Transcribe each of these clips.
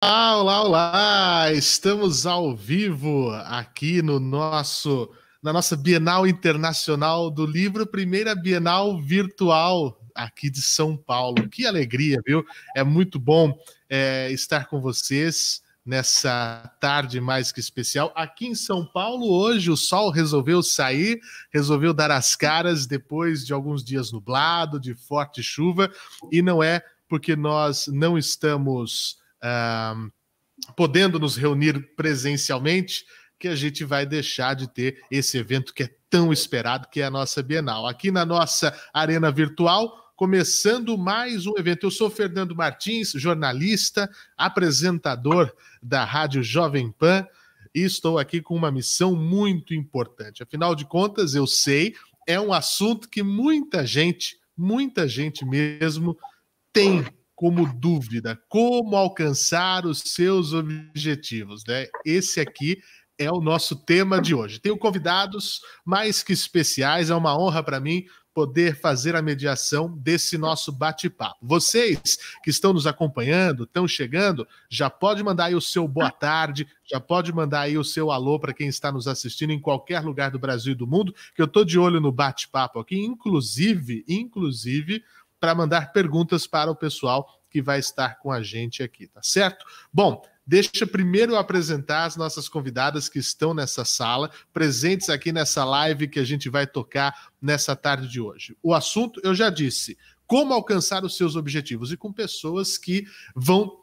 Olá, olá! Estamos ao vivo aqui na nossa Bienal Internacional do Livro, primeira Bienal virtual aqui de São Paulo. Que alegria, viu? É muito bom estar com vocês nessa tarde mais que especial. Aqui em São Paulo, hoje, o sol resolveu sair, resolveu dar as caras depois de alguns dias nublado, de forte chuva, e não é porque nós não estamos podendo nos reunir presencialmente, que a gente vai deixar de ter esse evento que é tão esperado, que é a nossa Bienal. Aqui na nossa arena virtual, começando mais um evento. Eu sou Fernando Martins, jornalista, apresentador da Rádio Jovem Pan, e estou aqui com uma missão muito importante. Afinal de contas, eu sei, é um assunto que muita gente mesmo, tem como dúvida, como alcançar os seus objetivos, né? Esse aqui é o nosso tema de hoje. Tenho convidados mais que especiais, é uma honra para mim poder fazer a mediação desse nosso bate-papo. Vocês que estão nos acompanhando, estão chegando, já pode mandar aí o seu boa tarde, já pode mandar aí o seu alô para quem está nos assistindo em qualquer lugar do Brasil e do mundo, que eu estou de olho no bate-papo aqui, inclusive, para mandar perguntas para o pessoal que vai estar com a gente aqui, tá certo? Bom, deixa primeiro eu apresentar as nossas convidadas que estão nessa sala, presentes aqui nessa live que a gente vai tocar nessa tarde de hoje. O assunto, eu já disse, como alcançar os seus objetivos, e com pessoas que vão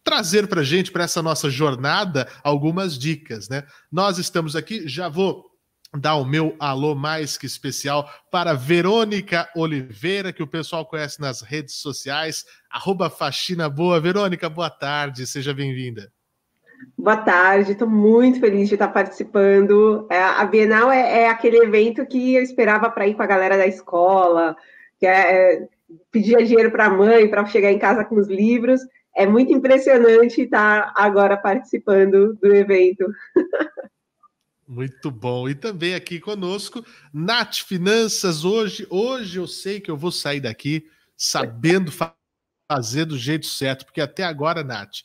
trazer para a gente, para essa nossa jornada, algumas dicas, né? Nós estamos aqui, já vou dar o meu alô mais que especial para Verônica Oliveira, que o pessoal conhece nas redes sociais, @faxinaboa. Verônica, boa tarde, seja bem-vinda. Boa tarde, estou muito feliz de estar participando. A Bienal é aquele evento que eu esperava para ir com a galera da escola, que pedia dinheiro para a mãe para chegar em casa com os livros. É muito impressionante estar agora participando do evento. Muito bom. E também aqui conosco, Nath Finanças. Hoje eu sei que eu vou sair daqui sabendo fazer do jeito certo, porque até agora, Nath,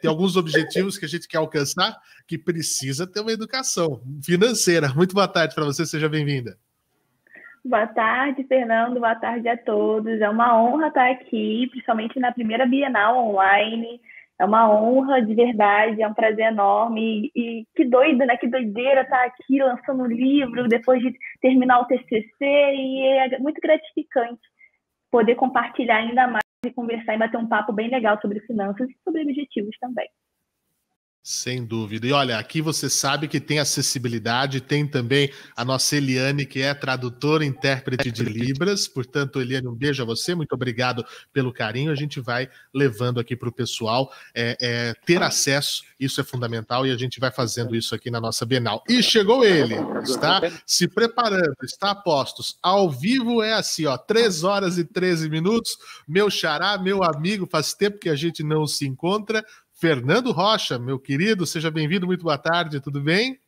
tem alguns objetivos que a gente quer alcançar que precisa ter uma educação financeira. Muito boa tarde para você, seja bem-vinda. Boa tarde, Fernando. Boa tarde a todos. É uma honra estar aqui, principalmente na primeira Bienal online. É uma honra de verdade, é um prazer enorme. E que doido, né? Que doideira estar aqui lançando um livro depois de terminar o TCC. E é muito gratificante poder compartilhar ainda mais e conversar e bater um papo bem legal sobre finanças e sobre objetivos também. Sem dúvida. E olha, aqui você sabe que tem acessibilidade, tem também a nossa Eliane, que é tradutora e intérprete de Libras. Portanto, Eliane, um beijo a você, muito obrigado pelo carinho. A gente vai levando aqui para o pessoal ter acesso, isso é fundamental, e a gente vai fazendo isso aqui na nossa Bienal. E chegou ele, está se preparando, está a postos. Ao vivo é assim, ó, 3 horas e 13 minutos. Meu xará, meu amigo, faz tempo que a gente não se encontra. Fernando Rocha, meu querido, seja bem-vindo, muito boa tarde, tudo bem?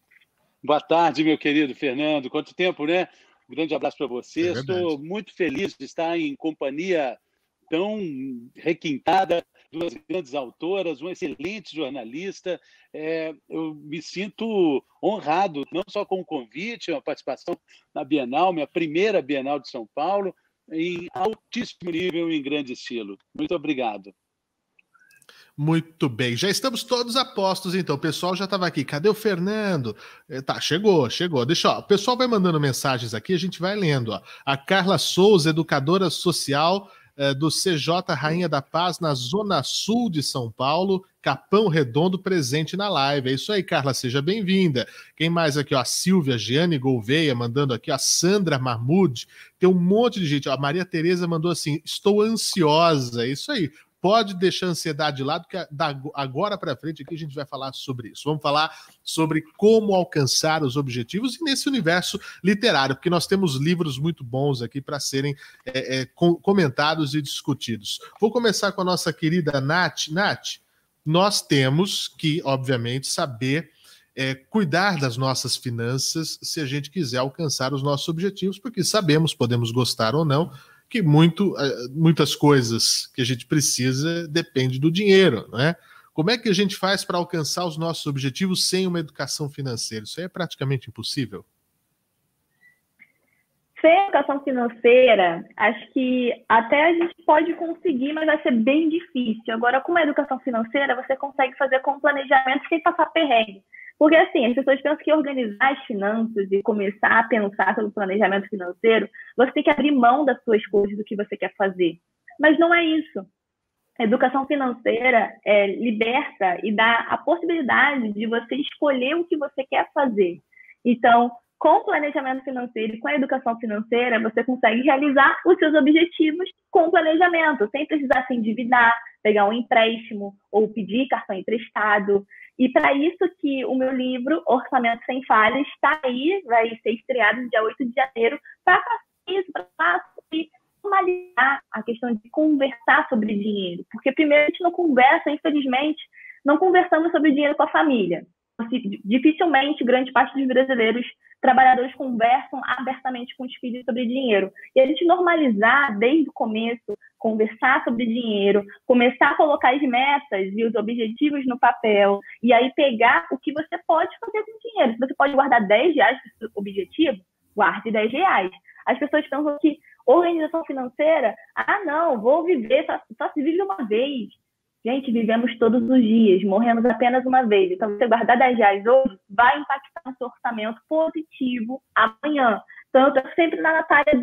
Boa tarde, meu querido Fernando, quanto tempo, né? Um grande abraço para você, estou muito feliz de estar em companhia tão requintada, duas grandes autoras, um excelente jornalista, eu me sinto honrado, não só com o convite, a participação na Bienal, minha primeira Bienal de São Paulo, em altíssimo nível, em grande estilo. Muito obrigado. Muito bem, já estamos todos a postos, então. O pessoal já estava aqui. Cadê o Fernando? Tá, chegou. Deixa, ó, o pessoal vai mandando mensagens aqui, a gente vai lendo. Ó. A Carla Souza, educadora social do CJ Rainha da Paz, na Zona Sul de São Paulo, Capão Redondo, presente na live. É isso aí, Carla, seja bem-vinda. Quem mais aqui? Ó, a Silvia Giane Gouveia mandando aqui, a Sandra Mahmoud. Tem um monte de gente. Ó, a Maria Tereza mandou assim: estou ansiosa. É isso aí. Pode deixar a ansiedade de lado, porque agora para frente aqui a gente vai falar sobre isso. Vamos falar sobre como alcançar os objetivos e nesse universo literário, porque nós temos livros muito bons aqui para serem comentados e discutidos. Vou começar com a nossa querida Nath. Nath, nós temos que, obviamente, saber cuidar das nossas finanças se a gente quiser alcançar os nossos objetivos, porque sabemos, podemos gostar ou não, que muitas coisas que a gente precisa depende do dinheiro, né? Como é que a gente faz para alcançar os nossos objetivos sem uma educação financeira? Isso aí é praticamente impossível. Sem educação financeira, acho que até a gente pode conseguir, mas vai ser bem difícil. Agora, com uma educação financeira, você consegue fazer com planejamento sem passar perrengue. Porque, assim, as pessoas pensam que organizar as finanças e começar a pensar pelo planejamento financeiro, você tem que abrir mão das suas coisas, do que você quer fazer. Mas não é isso. A educação financeira liberta e dá a possibilidade de você escolher o que você quer fazer. Então, com o planejamento financeiro e com a educação financeira, você consegue realizar os seus objetivos com planejamento, sem precisar se endividar, pegar um empréstimo ou pedir cartão emprestado. E para isso que o meu livro, Orçamento Sem Falhas, está aí, vai ser estreado no dia 8 de janeiro, para fazer isso, para normalizar a questão de conversar sobre dinheiro. Porque primeiro a gente não conversa, infelizmente, não conversamos sobre dinheiro com a família. Dificilmente, grande parte dos brasileiros trabalhadores conversam abertamente com os filhos sobre dinheiro. E a gente normalizar desde o começo, conversar sobre dinheiro, começar a colocar as metas e os objetivos no papel, e aí pegar o que você pode fazer com o dinheiro. Se você pode guardar R$10 para o seu objetivo, guarde R$10. As pessoas pensam que organização financeira, não, vou viver, só se vive uma vez. Gente, vivemos todos os dias, morremos apenas uma vez. Então, você guardar R$10 hoje vai impactar no seu orçamento positivo amanhã. Então, eu estou sempre na Natália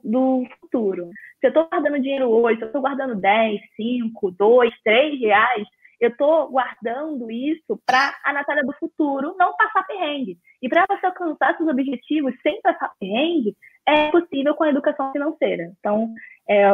do futuro. Se eu estou guardando dinheiro hoje, se eu estou guardando 10, 5, 2, 3 reais, eu estou guardando isso para a Natália do futuro não passar perrengue. E para você alcançar seus objetivos sem passar perrengue, é possível com a educação financeira. Então,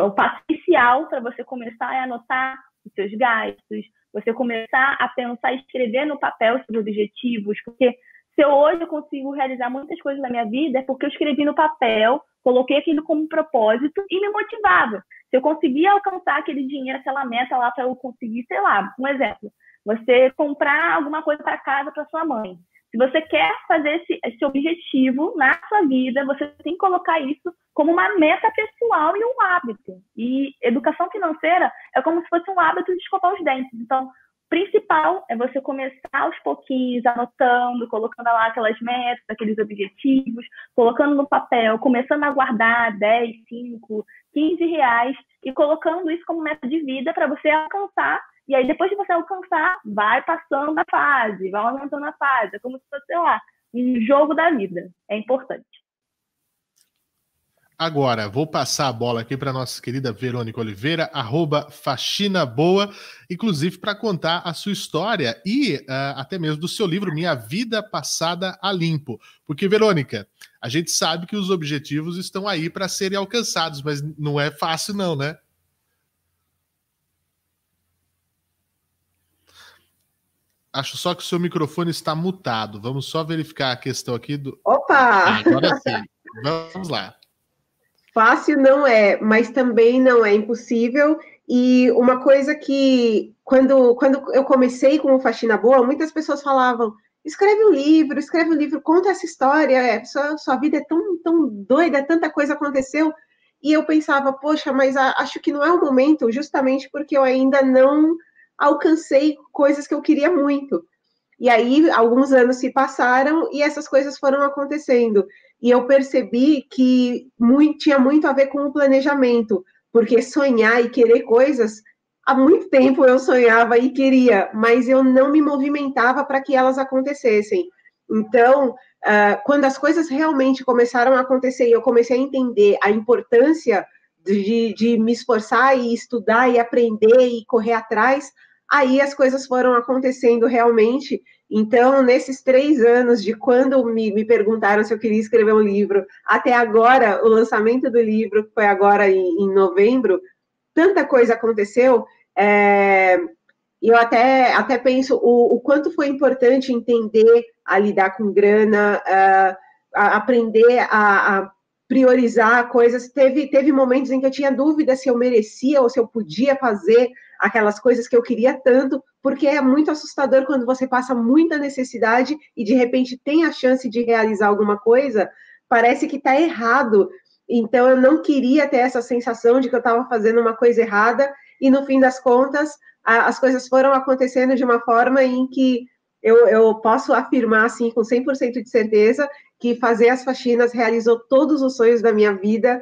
o passo inicial para você começar é anotar os seus gastos, você começar a pensar e escrever no papel os seus objetivos, porque se hoje eu consigo realizar muitas coisas na minha vida, é porque eu escrevi no papel, coloquei aquilo como propósito e me motivava. Se eu conseguia alcançar aquele dinheiro, aquela meta lá para eu conseguir, sei lá, um exemplo, você comprar alguma coisa para casa para sua mãe. Se você quer fazer esse objetivo na sua vida, você tem que colocar isso como uma meta pessoal e um hábito. E educação financeira é como se fosse um hábito de escovar os dentes. Então, o principal é você começar aos pouquinhos, anotando, colocando lá aquelas metas, aqueles objetivos, colocando no papel, começando a guardar 10, 5, 15 reais e colocando isso como meta de vida para você alcançar. E aí, depois de você alcançar, vai passando a fase, vai aumentando a fase. É como se fosse, sei lá, um jogo da vida. É importante. Agora, vou passar a bola aqui para nossa querida Verônica Oliveira, @faxinaboa, inclusive para contar a sua história e até mesmo do seu livro, Minha Vida Passada a Limpo. Porque, Verônica, a gente sabe que os objetivos estão aí para serem alcançados, mas não é fácil não, né? Acho só que o seu microfone está mutado. Vamos só verificar a questão aqui do... Opa! Agora sim. Vamos lá. Fácil não é, mas também não é impossível. E uma coisa que, quando eu comecei com o Faxina Boa, muitas pessoas falavam, escreve um livro, conta essa história, sua vida é tão doida, tanta coisa aconteceu. E eu pensava, poxa, mas acho que não é o momento, justamente porque eu ainda não alcancei coisas que eu queria muito. E aí, alguns anos se passaram e essas coisas foram acontecendo. E eu percebi que tinha muito a ver com o planejamento, porque sonhar e querer coisas, há muito tempo eu sonhava e queria, mas eu não me movimentava para que elas acontecessem. Então, quando as coisas realmente começaram a acontecer e eu comecei a entender a importância de me esforçar e estudar e aprender e correr atrás, aí as coisas foram acontecendo realmente. Então, nesses 3 anos, de quando me perguntaram se eu queria escrever um livro, até agora, o lançamento do livro, que foi agora em novembro, tanta coisa aconteceu, e eu até penso o quanto foi importante entender a lidar com grana, a aprender a priorizar coisas. Teve momentos em que eu tinha dúvida se eu merecia ou se eu podia fazer aquelas coisas que eu queria tanto, porque é muito assustador quando você passa muita necessidade e, de repente, tem a chance de realizar alguma coisa, parece que está errado. Então, eu não queria ter essa sensação de que eu estava fazendo uma coisa errada e, no fim das contas, as coisas foram acontecendo de uma forma em que eu posso afirmar, assim, com 100% de certeza, que fazer as faxinas realizou todos os sonhos da minha vida,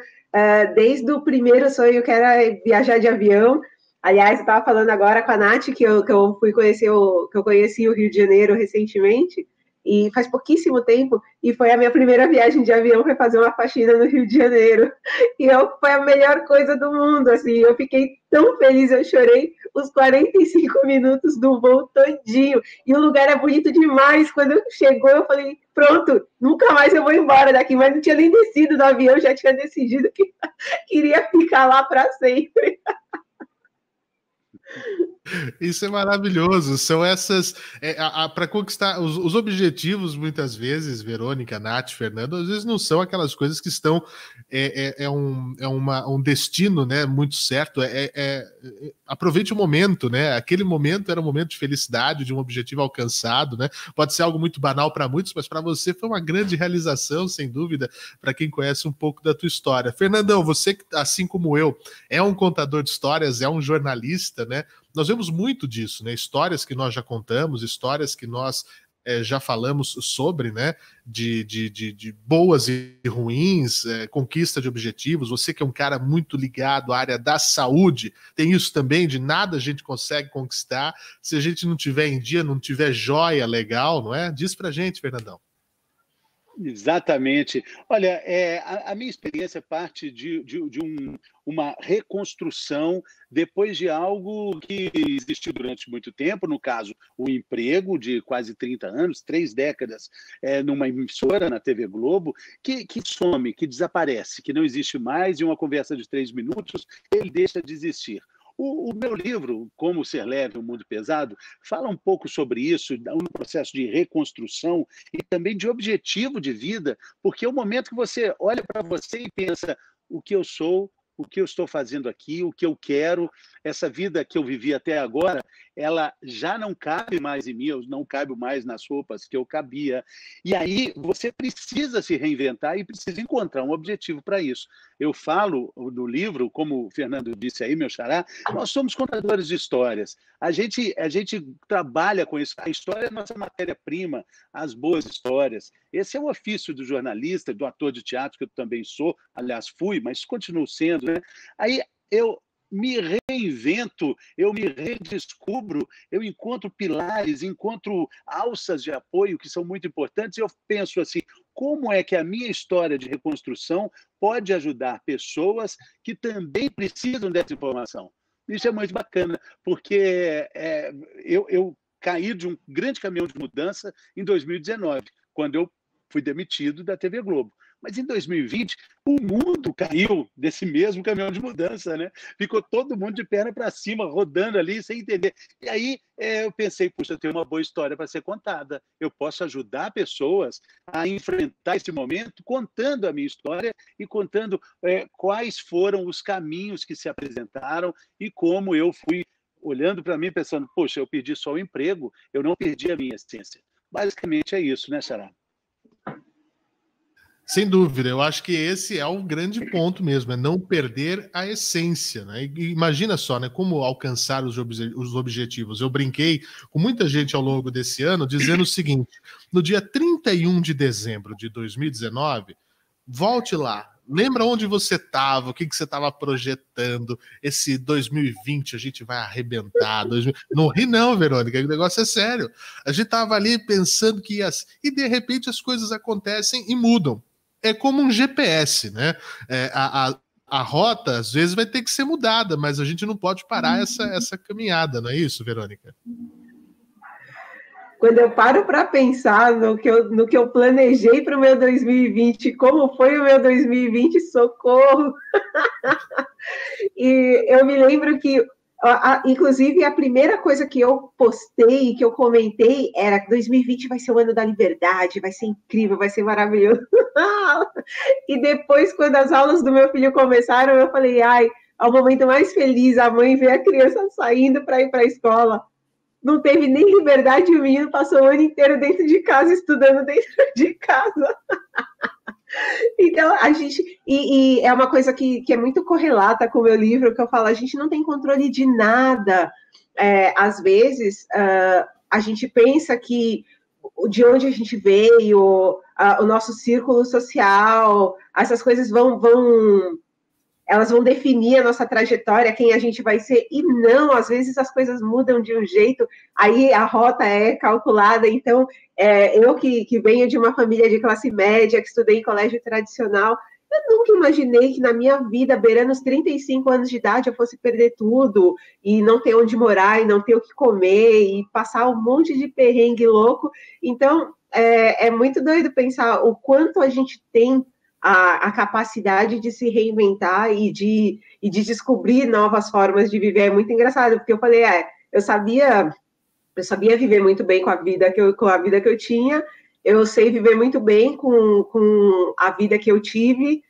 desde o primeiro sonho, que era viajar de avião. Aliás, eu estava falando agora com a Nath, que eu fui conhecer que eu conheci o Rio de Janeiro recentemente, e faz pouquíssimo tempo, e foi a minha primeira viagem de avião, foi fazer uma faxina no Rio de Janeiro, e foi a melhor coisa do mundo, assim, eu fiquei tão feliz, eu chorei os 45 minutos do voo todinho, e o lugar é bonito demais, quando chegou eu falei, pronto, nunca mais eu vou embora daqui, mas não tinha nem descido do avião, já tinha decidido que queria ficar lá para sempre. Isso é maravilhoso. São essas para conquistar os objetivos, muitas vezes, Verônica, Nath, Fernando, às vezes não são aquelas coisas que estão um destino, né, muito certo. Aproveite o momento, né? Aquele momento era um momento de felicidade, de um objetivo alcançado, né? Pode ser algo muito banal para muitos, mas para você foi uma grande realização, sem dúvida, para quem conhece um pouco da tua história. Fernandão, você, assim como eu, é um contador de histórias, é um jornalista, né? Nós vemos muito disso, né? Histórias que nós já contamos, histórias que nós já falamos sobre, né? De boas e ruins, conquista de objetivos. Você que é um cara muito ligado à área da saúde, tem isso também, de nada a gente consegue conquistar se a gente não tiver em dia, não tiver joia legal, não é? Diz pra gente, Fernandão. Exatamente. Olha, a minha experiência parte de uma reconstrução depois de algo que existiu durante muito tempo, no caso, o emprego de quase 30 anos, 3 décadas, numa emissora na TV Globo, que some, que desaparece, que não existe mais, e uma conversa de 3 minutos, ele deixa de existir. O meu livro, Como Ser Leve, um Mundo Pesado, fala um pouco sobre isso, um processo de reconstrução e também de objetivo de vida, porque é o momento que você olha para você e pensa o que eu sou, o que eu estou fazendo aqui, o que eu quero, essa vida que eu vivi até agora, ela já não cabe mais em mim, eu não cabe mais nas roupas que eu cabia. E aí você precisa se reinventar e precisa encontrar um objetivo para isso. Eu falo no livro, como o Fernando disse aí, meu xará, nós somos contadores de histórias. A gente trabalha com isso. A história é a nossa matéria-prima, as boas histórias. Esse é o ofício do jornalista, do ator de teatro, que eu também sou, aliás, fui, mas continuo sendo, né? Aí eu me reinvento, eu me redescubro, eu encontro pilares, encontro alças de apoio que são muito importantes, e eu penso assim, como é que a minha história de reconstrução pode ajudar pessoas que também precisam dessa informação? Isso é muito bacana, porque eu caí de um grande caminhão de mudança em 2019, quando eu fui demitido da TV Globo. Mas em 2020, o mundo caiu desse mesmo caminhão de mudança, né? Ficou todo mundo de perna para cima, rodando ali, sem entender. E aí eu pensei, puxa, eu tenho uma boa história para ser contada. Eu posso ajudar pessoas a enfrentar esse momento contando a minha história e contando quais foram os caminhos que se apresentaram e como eu fui olhando para mim pensando, poxa, eu perdi só o emprego, eu não perdi a minha essência. Basicamente é isso, né, Xará? Sem dúvida, eu acho que esse é o grande ponto mesmo, é não perder a essência, né? E imagina só, né, como alcançar os objetivos. Eu brinquei com muita gente ao longo desse ano dizendo o seguinte, no dia 31 de dezembro de 2019, volte lá, lembra onde você estava, o que você estava projetando, esse 2020 a gente vai arrebentar. Não ri não, Verônica, o negócio é sério. A gente estava ali pensando que ia... E de repente as coisas acontecem e mudam. É como um GPS, né? A rota, às vezes, vai ter que ser mudada, mas a gente não pode parar essa caminhada, não é isso, Verônica? Quando eu paro para pensar no que eu planejei para o meu 2020, como foi o meu 2020, socorro! E eu me lembro que, inclusive, a primeira coisa que eu postei, que eu comentei, era que 2020 vai ser o ano da liberdade, vai ser incrível, vai ser maravilhoso. E depois, quando as aulas do meu filho começaram, eu falei, ai, é o momento mais feliz, a mãe vê a criança saindo para ir para a escola. Não teve nem liberdade, o menino passou o ano inteiro dentro de casa, estudando dentro de casa. Então, a gente... E é uma coisa que é muito correlata com o meu livro, que eu falo, a gente não tem controle de nada. às vezes, a gente pensa que de onde a gente veio, o nosso círculo social, essas coisas elas vão definir a nossa trajetória, quem a gente vai ser, e não, às vezes as coisas mudam de um jeito, aí a rota é calculada. Então, eu que venho de uma família de classe média, que estudei em colégio tradicional, eu nunca imaginei que na minha vida, beirando os 35 anos de idade, eu fosse perder tudo, e não ter onde morar, e não ter o que comer, e passar um monte de perrengue louco. Então, é muito doido pensar o quanto a gente tem a capacidade de se reinventar e de descobrir novas formas de viver. É muito engraçado, porque eu falei, eu sabia viver muito bem com a vida que eu tinha, eu sei viver muito bem com a vida que eu tive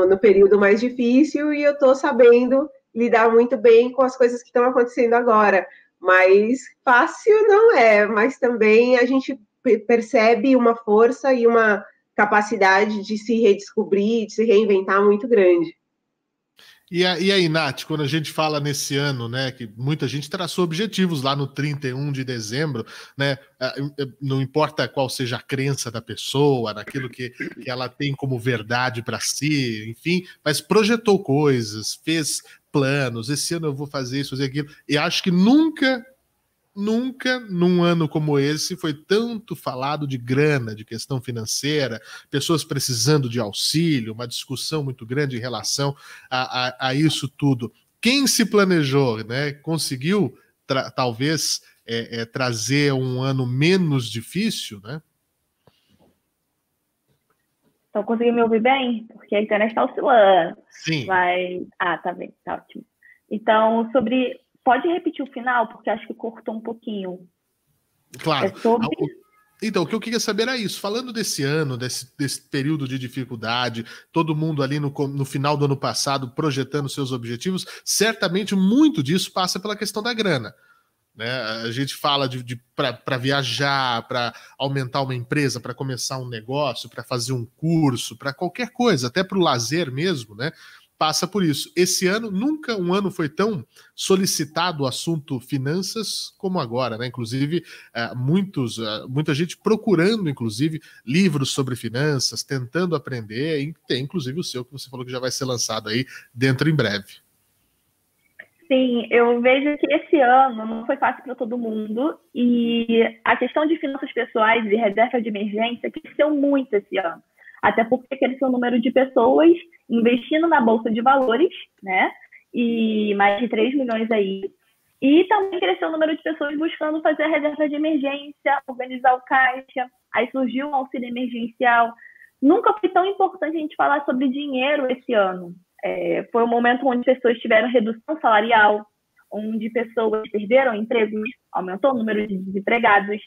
no período mais difícil, e eu estou sabendo lidar muito bem com as coisas que estão acontecendo agora. Mas fácil não é, mas também a gente percebe uma força e uma capacidade de se redescobrir, de se reinventar muito grande. E aí, Nath, quando a gente fala nesse ano, né, que muita gente traçou objetivos lá no 31 de dezembro, né, não importa qual seja a crença da pessoa, naquilo que ela tem como verdade para si, enfim, mas projetou coisas, fez planos, esse ano eu vou fazer isso, fazer aquilo, e acho que nunca num ano como esse foi tanto falado de grana, de questão financeira, pessoas precisando de auxílio, uma discussão muito grande em relação a isso tudo. Quem se planejou, né, conseguiu talvez trazer um ano menos difícil, né? Então, conseguiu me ouvir bem? Porque a internet está oscilando. Sim. Tá bem, tá ótimo. Então, pode repetir o final, porque acho que cortou um pouquinho. Claro. Então, o que eu queria saber era isso. Falando desse ano, desse período de dificuldade, todo mundo ali no final do ano passado projetando seus objetivos, certamente muito disso passa pela questão da grana. Né? A gente fala para viajar, para aumentar uma empresa, para começar um negócio, para fazer um curso, para qualquer coisa, até para o lazer mesmo, né? Passa por isso. Esse ano, nunca um ano foi tão solicitado o assunto finanças como agora, né? Inclusive, muita gente procurando, inclusive, livros sobre finanças, tentando aprender, e tem, inclusive, o seu, que você falou que já vai ser lançado aí dentro em breve. Sim, eu vejo que esse ano não foi fácil para todo mundo, e a questão de finanças pessoais e reserva de emergência cresceu muito esse ano. Até porque cresceu o número de pessoas investindo na Bolsa de Valores, né? E mais de 3 milhões aí. E também cresceu o número de pessoas buscando fazer a reserva de emergência, organizar o caixa. Aí surgiu o auxílio emergencial. Nunca foi tão importante a gente falar sobre dinheiro esse ano. Foi um momento onde pessoas tiveram redução salarial, onde pessoas perderam empregos, aumentou o número de desempregados.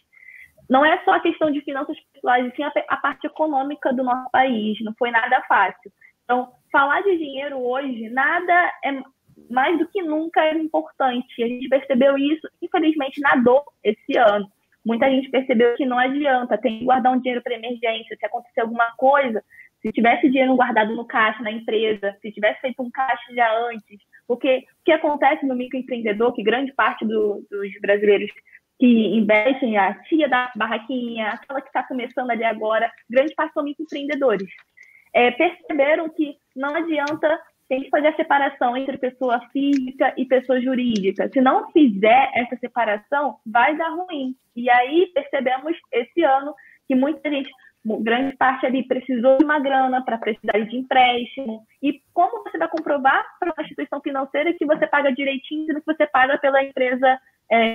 Não é só a questão de finanças pessoais, e sim a parte econômica do nosso país. Não foi nada fácil. Então, falar de dinheiro hoje, nada é mais do que nunca é importante. A gente percebeu isso, infelizmente, na dor esse ano. Muita gente percebeu que não adianta, tem que guardar um dinheiro para emergência. Se acontecer alguma coisa, se tivesse dinheiro guardado no caixa, na empresa, se tivesse feito um caixa já antes. Porque o que acontece no microempreendedor, que grande parte dos brasileiros que investem, a tia da barraquinha, aquela que está começando ali agora, grande parte são microempreendedores. Perceberam que não adianta, tem que fazer a separação entre pessoa física e pessoa jurídica. Se não fizer essa separação, vai dar ruim. E aí percebemos esse ano que muita gente, grande parte ali, precisou de uma grana para precisar de empréstimo. E como você vai comprovar para uma instituição financeira que você paga direitinho do que você paga pela empresa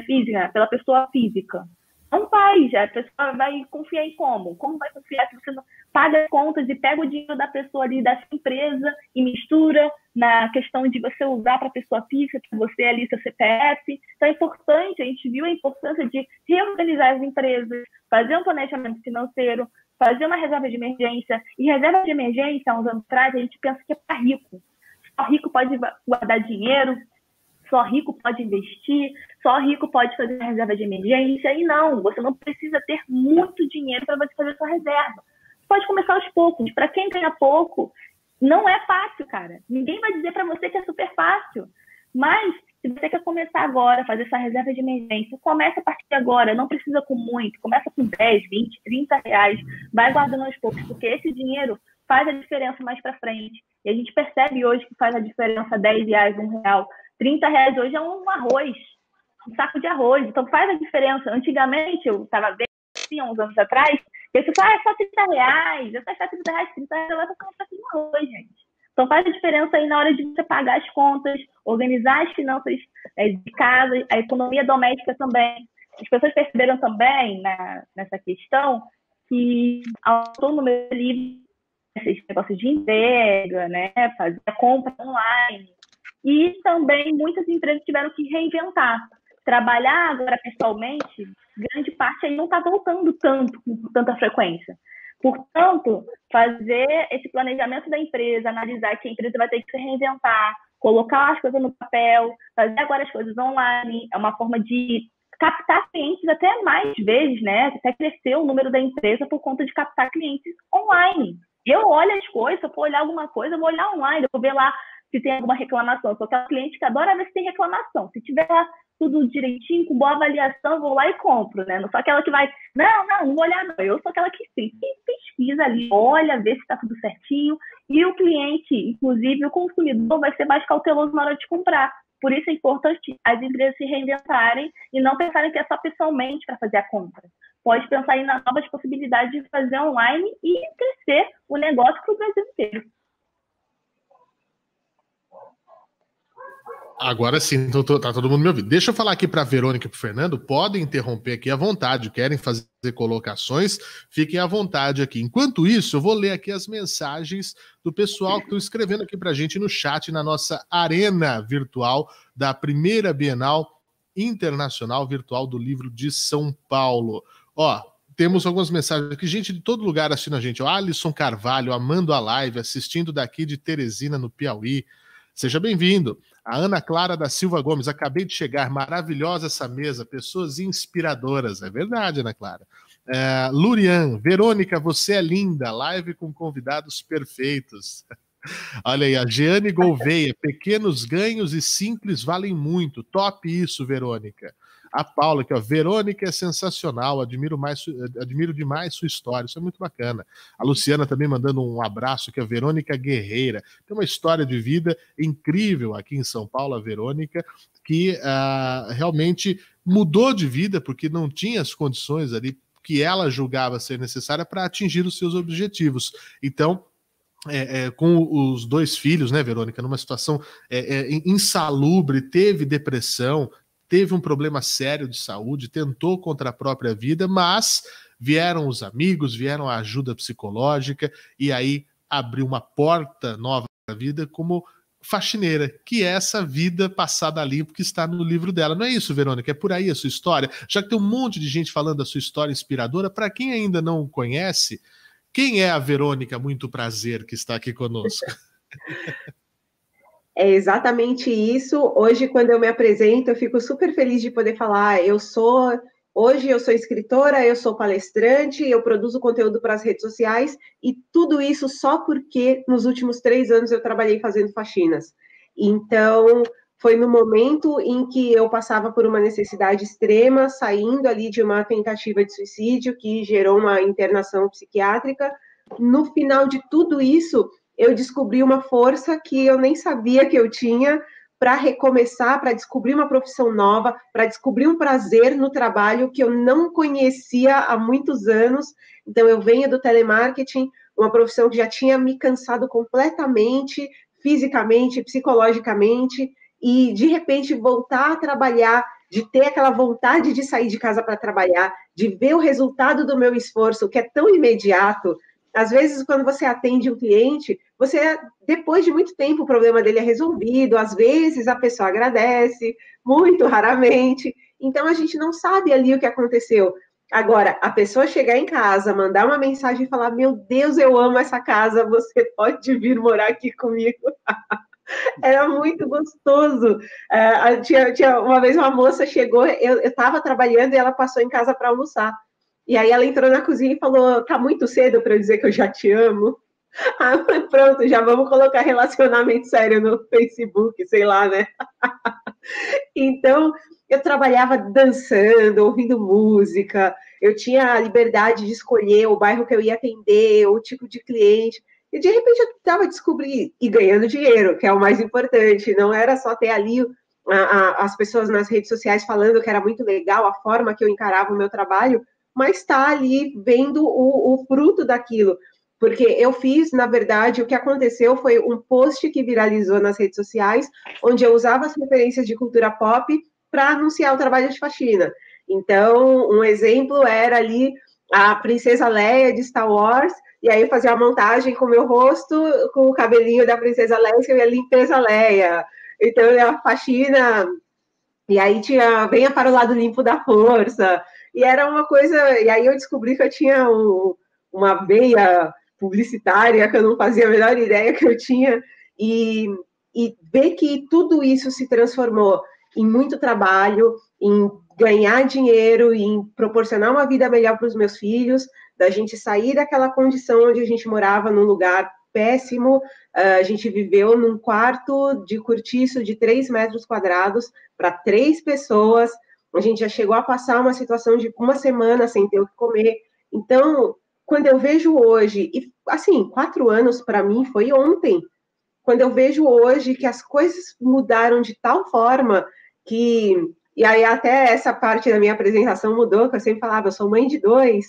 física, pela pessoa física? Não vai, a pessoa vai confiar em como? Como vai confiar se você não paga as contas e pega o dinheiro da pessoa ali, dessa empresa, e mistura na questão de você usar para a pessoa física, para você ali, seu CPF? Então é importante, a gente viu a importância de reorganizar as empresas, fazer um planejamento financeiro, fazer uma reserva de emergência. E reserva de emergência, há uns anos atrás, a gente pensa que é para rico. Só rico pode guardar dinheiro, só rico pode investir, só rico pode fazer reserva de emergência. E não, você não precisa ter muito dinheiro para você fazer sua reserva. Você pode começar aos poucos. Para quem ganha pouco, não é fácil, cara. Ninguém vai dizer para você que é super fácil. Mas, se você quer começar agora, fazer essa reserva de emergência, comece a partir de agora, não precisa com muito, começa com 10, 20, 30 reais, vai guardando aos poucos, porque esse dinheiro faz a diferença mais para frente. E a gente percebe hoje que faz a diferença 10 reais, R$1, 30 reais hoje é um arroz, um saco de arroz, então faz a diferença. Antigamente, eu estava vendo, assim, uns anos atrás, eu falei, é só 30 reais, eu só 30 reais, 30 reais, ela vai comprar um arroz, gente. Então faz a diferença aí na hora de você pagar as contas, organizar as finanças de casa, a economia doméstica também. As pessoas perceberam também nessa questão que aumentou o número de livros, esses negócios de entrega, né, fazer a compra online. E também muitas empresas tiveram que reinventar. Trabalhar agora pessoalmente, grande parte aí não está voltando com tanta frequência. Portanto, fazer esse planejamento da empresa, analisar que a empresa vai ter que se reinventar, colocar as coisas no papel, fazer agora as coisas online, é uma forma de captar clientes até mais vezes, né? Até crescer o número da empresa por conta de captar clientes online. Eu olho as coisas, se eu for olhar alguma coisa, eu vou olhar online, eu vou ver lá se tem alguma reclamação. Eu sou aquela cliente que adora ver se tem reclamação. Se tiver lá tudo direitinho, com boa avaliação, eu vou lá e compro, né? Não sou aquela que vai, não vou olhar, não. Eu sou aquela que sim, pesquisa ali, olha, vê se está tudo certinho. E o cliente, inclusive o consumidor, vai ser mais cauteloso na hora de comprar. Por isso é importante as empresas se reinventarem e não pensarem que é só pessoalmente para fazer a compra. Pode pensar em novas possibilidades de fazer online e crescer o negócio para o Brasil inteiro. Agora sim, então tá todo mundo me ouvindo. Deixa eu falar aqui para a Verônica e para o Fernando, podem interromper aqui à vontade, querem fazer colocações, fiquem à vontade aqui. Enquanto isso, eu vou ler aqui as mensagens do pessoal que estão escrevendo aqui para a gente no chat, na nossa arena virtual da primeira Bienal Internacional Virtual do Livro de São Paulo. Ó, temos algumas mensagens aqui, gente de todo lugar assistindo a gente. O Alisson Carvalho, amando a live, assistindo daqui de Teresina, no Piauí. Seja bem-vindo. A Ana Clara da Silva Gomes, acabei de chegar, maravilhosa essa mesa, pessoas inspiradoras. É verdade, Ana Clara. Lurian, Verônica, você é linda, live com convidados perfeitos. Olha aí, a Jeane Gouveia, pequenos ganhos e simples valem muito. Top isso, Verônica. A Paula aqui, ó, Verônica é sensacional, admiro demais sua história, isso é muito bacana. A Luciana também mandando um abraço aqui, a Verônica Guerreira, tem uma história de vida incrível aqui em São Paulo, a Verônica, que realmente mudou de vida porque não tinha as condições ali que ela julgava ser necessária para atingir os seus objetivos. Então, com os 2 filhos, né, Verônica, numa situação insalubre, teve depressão, teve um problema sério de saúde, tentou contra a própria vida, mas vieram os amigos, vieram a ajuda psicológica e aí abriu uma porta nova para a vida como faxineira, que é essa vida passada limpo que está no livro dela. Não é isso, Verônica? É por aí a sua história? Já que tem um monte de gente falando da sua história inspiradora, para quem ainda não conhece, quem é a Verônica? Muito prazer que está aqui conosco. É exatamente isso. Hoje, quando eu me apresento, eu fico super feliz de poder falar. Hoje eu sou escritora, eu sou palestrante, eu produzo conteúdo para as redes sociais e tudo isso só porque nos últimos 3 anos eu trabalhei fazendo faxinas. Então, foi no momento em que eu passava por uma necessidade extrema, saindo ali de uma tentativa de suicídio que gerou uma internação psiquiátrica. No final de tudo isso, eu descobri uma força que eu nem sabia que eu tinha para recomeçar, para descobrir uma profissão nova, para descobrir um prazer no trabalho que eu não conhecia há muitos anos. Então, eu venho do telemarketing, uma profissão que já tinha me cansado completamente, fisicamente, psicologicamente, e, de repente, voltar a trabalhar, de ter aquela vontade de sair de casa para trabalhar, de ver o resultado do meu esforço, que é tão imediato. Às vezes, quando você atende um cliente, depois de muito tempo, o problema dele é resolvido, às vezes a pessoa agradece, muito raramente, então a gente não sabe ali o que aconteceu. Agora, a pessoa chegar em casa, mandar uma mensagem e falar, meu Deus, eu amo essa casa, você pode vir morar aqui comigo. Era muito gostoso. Tinha uma vez uma moça chegou, eu estava trabalhando e ela passou em casa para almoçar. E aí ela entrou na cozinha e falou, tá muito cedo para eu dizer que eu já te amo. Ah, pronto, já vamos colocar relacionamento sério no Facebook, sei lá, né? Então, eu trabalhava dançando, ouvindo música, eu tinha a liberdade de escolher o bairro que eu ia atender, o tipo de cliente, e de repente eu estava descobrindo e ganhando dinheiro, que é o mais importante, não era só ter ali as pessoas nas redes sociais falando que era muito legal a forma que eu encarava o meu trabalho, mas está ali vendo o fruto daquilo. Porque eu fiz, na verdade, o que aconteceu foi um post que viralizou nas redes sociais, onde eu usava as referências de cultura pop para anunciar o trabalho de faxina. Então, um exemplo era ali a Princesa Leia de Star Wars, e aí eu fazia uma montagem com o meu rosto, com o cabelinho da Princesa Leia, que é a Limpeza Leia. Então, a faxina, e aí tinha venha para o lado limpo da força, e era uma coisa, e aí eu descobri que eu tinha uma veia publicitária, que eu não fazia a menor ideia que eu tinha, e ver que tudo isso se transformou em muito trabalho, em ganhar dinheiro, em proporcionar uma vida melhor para os meus filhos, da gente sair daquela condição onde a gente morava num lugar péssimo, a gente viveu num quarto de cortiço de 3 metros quadrados para 3 pessoas, a gente já chegou a passar uma situação de uma semana sem ter o que comer. Então, quando eu vejo hoje, e assim, 4 anos para mim foi ontem, quando eu vejo hoje que as coisas mudaram de tal forma que, e aí até essa parte da minha apresentação mudou, que eu sempre falava, eu sou mãe de 2,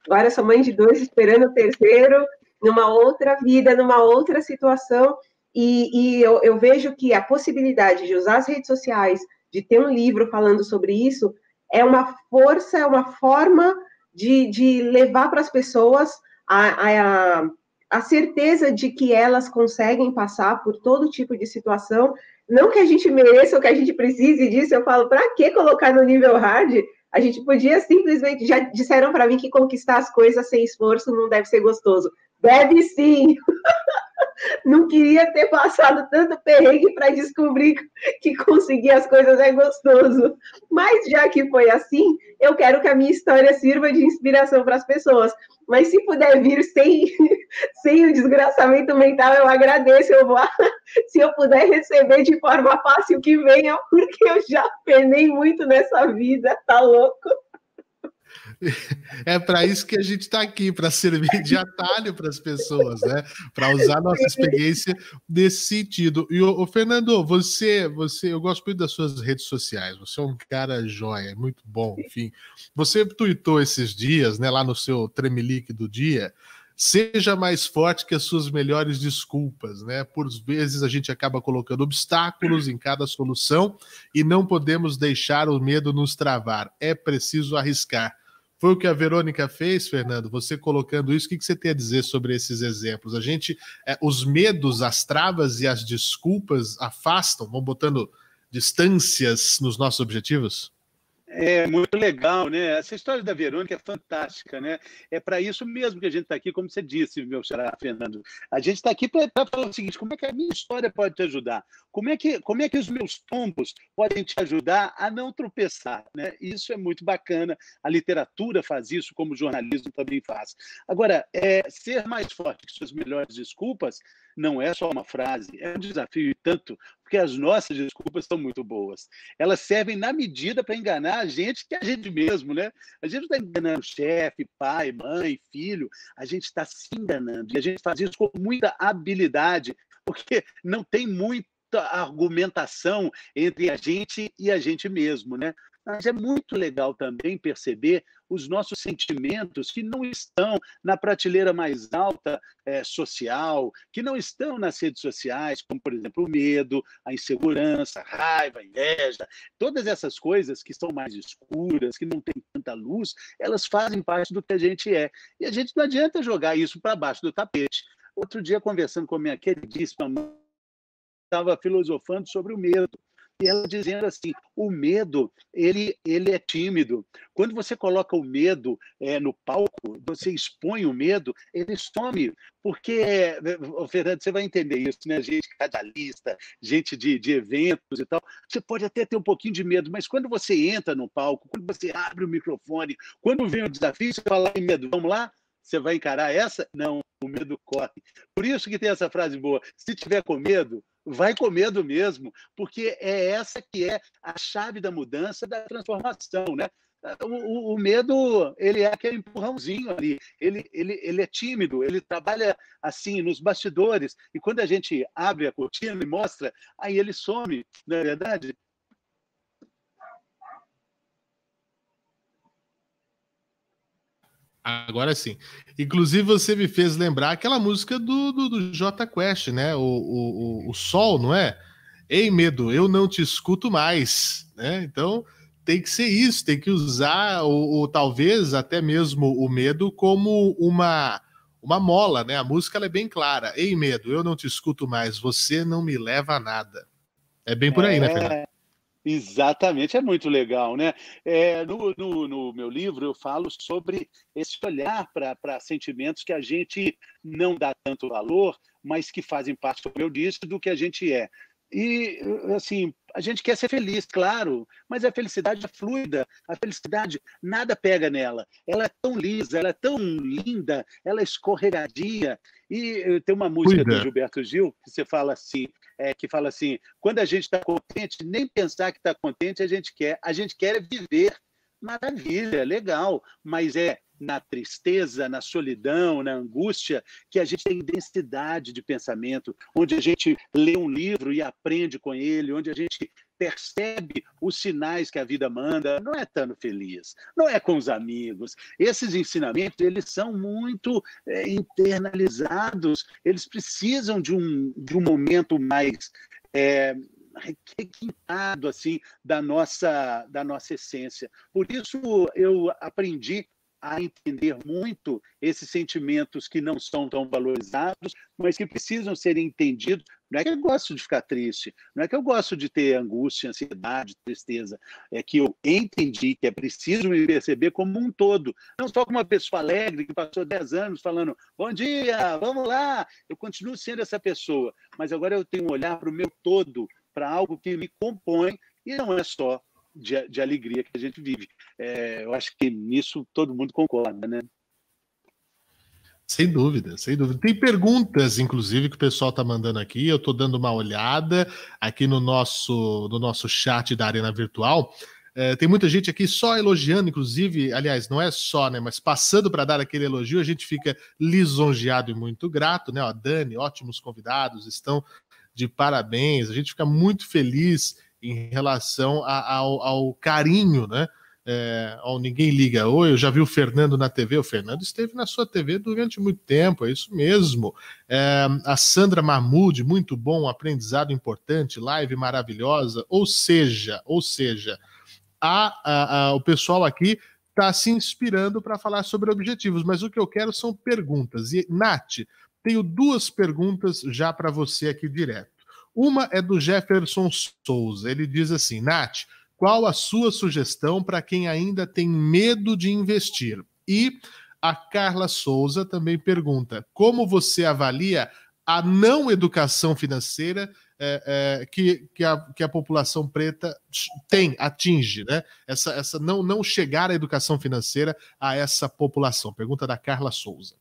agora eu sou mãe de 2 esperando o terceiro, numa outra vida, numa outra situação, e eu vejo que a possibilidade de usar as redes sociais, de ter um livro falando sobre isso, é uma força, é uma forma de levar para as pessoas a certeza de que elas conseguem passar por todo tipo de situação, não que a gente mereça ou que a gente precise disso, eu falo, para que colocar no nível hard? A gente podia simplesmente, já disseram para mim que conquistar as coisas sem esforço não deve ser gostoso. Deve sim! Não queria ter passado tanto perrengue para descobrir que conseguir as coisas é gostoso. Mas já que foi assim, eu quero que a minha história sirva de inspiração para as pessoas. Mas se puder vir sem o desgraçamento mental, eu agradeço. Se eu puder receber de forma fácil, que venha, porque eu já penei muito nessa vida, tá louco? É para isso que a gente está aqui, para servir de atalho para as pessoas, né? Para usar nossa experiência nesse sentido. E o Fernando, você, eu gosto muito das suas redes sociais. Você é um cara joia, muito bom. Enfim, você tuitou esses dias, né? Lá no seu Tremelique do dia. Seja mais forte que as suas melhores desculpas, né? Por vezes a gente acaba colocando obstáculos em cada solução e não podemos deixar o medo nos travar. É preciso arriscar. Foi o que a Verônica fez, Fernando, você colocando isso, o que você tem a dizer sobre esses exemplos? A gente, os medos, as travas e as desculpas afastam, vão botando distâncias nos nossos objetivos? É muito legal, né? Essa história da Verônica é fantástica, né? É para isso mesmo que a gente está aqui, como você disse, meu xará, Fernando. A gente está aqui para falar o seguinte: como é que a minha história pode te ajudar? Como é que os meus tombos podem te ajudar a não tropeçar, né? Isso é muito bacana. A literatura faz isso, como o jornalismo também faz. Agora, ser mais forte que suas melhores desculpas não é só uma frase, é um desafio e tanto, porque as nossas desculpas são muito boas. Elas servem na medida para enganar a gente, que é a gente mesmo, né? A gente não está enganando chefe, pai, mãe, filho, a gente está se enganando. E a gente faz isso com muita habilidade, porque não tem muita argumentação entre a gente e a gente mesmo, né? Mas é muito legal também perceber os nossos sentimentos que não estão na prateleira mais alta social, que não estão nas redes sociais, como, por exemplo, o medo, a insegurança, a raiva, a inveja. Todas essas coisas que são mais escuras, que não têm tanta luz, elas fazem parte do que a gente é. E a gente não adianta jogar isso para baixo do tapete. Outro dia, conversando com a minha queridíssima mãe, estava filosofando sobre o medo. E ela dizendo assim, o medo, ele é tímido. Quando você coloca o medo no palco, você expõe o medo, ele some. Porque, Fernando, você vai entender isso, né? Gente radialista, gente de eventos e tal, você pode até ter um pouquinho de medo, mas quando você entra no palco, quando você abre o microfone, quando vem o desafio, você fala, medo, vamos lá? Você vai encarar essa? Não, o medo corre. Por isso que tem essa frase boa: se tiver com medo, vai com medo mesmo, porque é essa que é a chave da mudança, da transformação, né? O medo, ele é aquele empurrãozinho ali, ele é tímido, ele trabalha assim nos bastidores, e quando a gente abre a cortina e mostra, aí ele some, não é verdade? Agora sim. Inclusive, você me fez lembrar aquela música do Jota Quest, né? O Sol, não é? Ei, medo, eu não te escuto mais, né? Então, tem que ser isso, tem que usar, talvez até mesmo o medo como uma mola, né? A música ela é bem clara. Ei, medo, eu não te escuto mais, você não me leva a nada. É bem por aí, né, Fernando? Exatamente, é muito legal, né? No meu livro eu falo sobre esse olhar para sentimentos que a gente não dá tanto valor, mas que fazem parte, como eu disse, do que a gente é. E, assim, a gente quer ser feliz, claro, mas a felicidade é fluida, a felicidade, nada pega nela. Ela é tão lisa, ela é tão linda, ela é escorregadia. E tem uma música do Gilberto Gil que você fala assim, que fala assim: quando a gente está contente, nem pensar que está contente a gente quer viver. Maravilha, legal, mas é na tristeza, na solidão, na angústia, que a gente tem densidade de pensamento, onde a gente lê um livro e aprende com ele, onde a gente percebe os sinais que a vida manda. Não é estando feliz, não é com os amigos. Esses ensinamentos, eles são muito internalizados, eles precisam de um momento mais requintado assim, da nossa essência. Por isso, eu aprendi a entender muito esses sentimentos que não são tão valorizados, mas que precisam ser entendidos. Não é que eu gosto de ficar triste, não é que eu gosto de ter angústia, ansiedade, tristeza, é que eu entendi que é preciso me perceber como um todo, não só como uma pessoa alegre que passou 10 anos falando bom dia, vamos lá, eu continuo sendo essa pessoa, mas agora eu tenho um olhar para o meu todo, para algo que me compõe, e não é só de alegria que a gente vive. Eu acho que nisso todo mundo concorda, né? Sem dúvida, sem dúvida. Tem perguntas, inclusive, que o pessoal está mandando aqui. Eu estou dando uma olhada aqui no nosso chat da Arena Virtual. Tem muita gente aqui só elogiando, inclusive, aliás, não é só, né? Mas passando para dar aquele elogio, a gente fica lisonjeado e muito grato, né? Ó, Dani, ótimos convidados, estão de parabéns. A gente fica muito feliz em relação ao carinho, né? Ninguém liga. Oi, eu já vi o Fernando na TV. O Fernando esteve na sua TV durante muito tempo, é isso mesmo. A Sandra Mahmoud, muito bom, aprendizado importante, live maravilhosa. Ou seja, o pessoal aqui está se inspirando para falar sobre objetivos, mas o que eu quero são perguntas. E, Nath, tenho 2 perguntas já para você aqui direto. Uma é do Jefferson Souza. Ele diz assim: Nath, qual a sua sugestão para quem ainda tem medo de investir? E a Carla Souza também pergunta: como você avalia a não educação financeira que a população preta atinge, né? Essa não chegar à educação financeira a essa população. Pergunta da Carla Souza.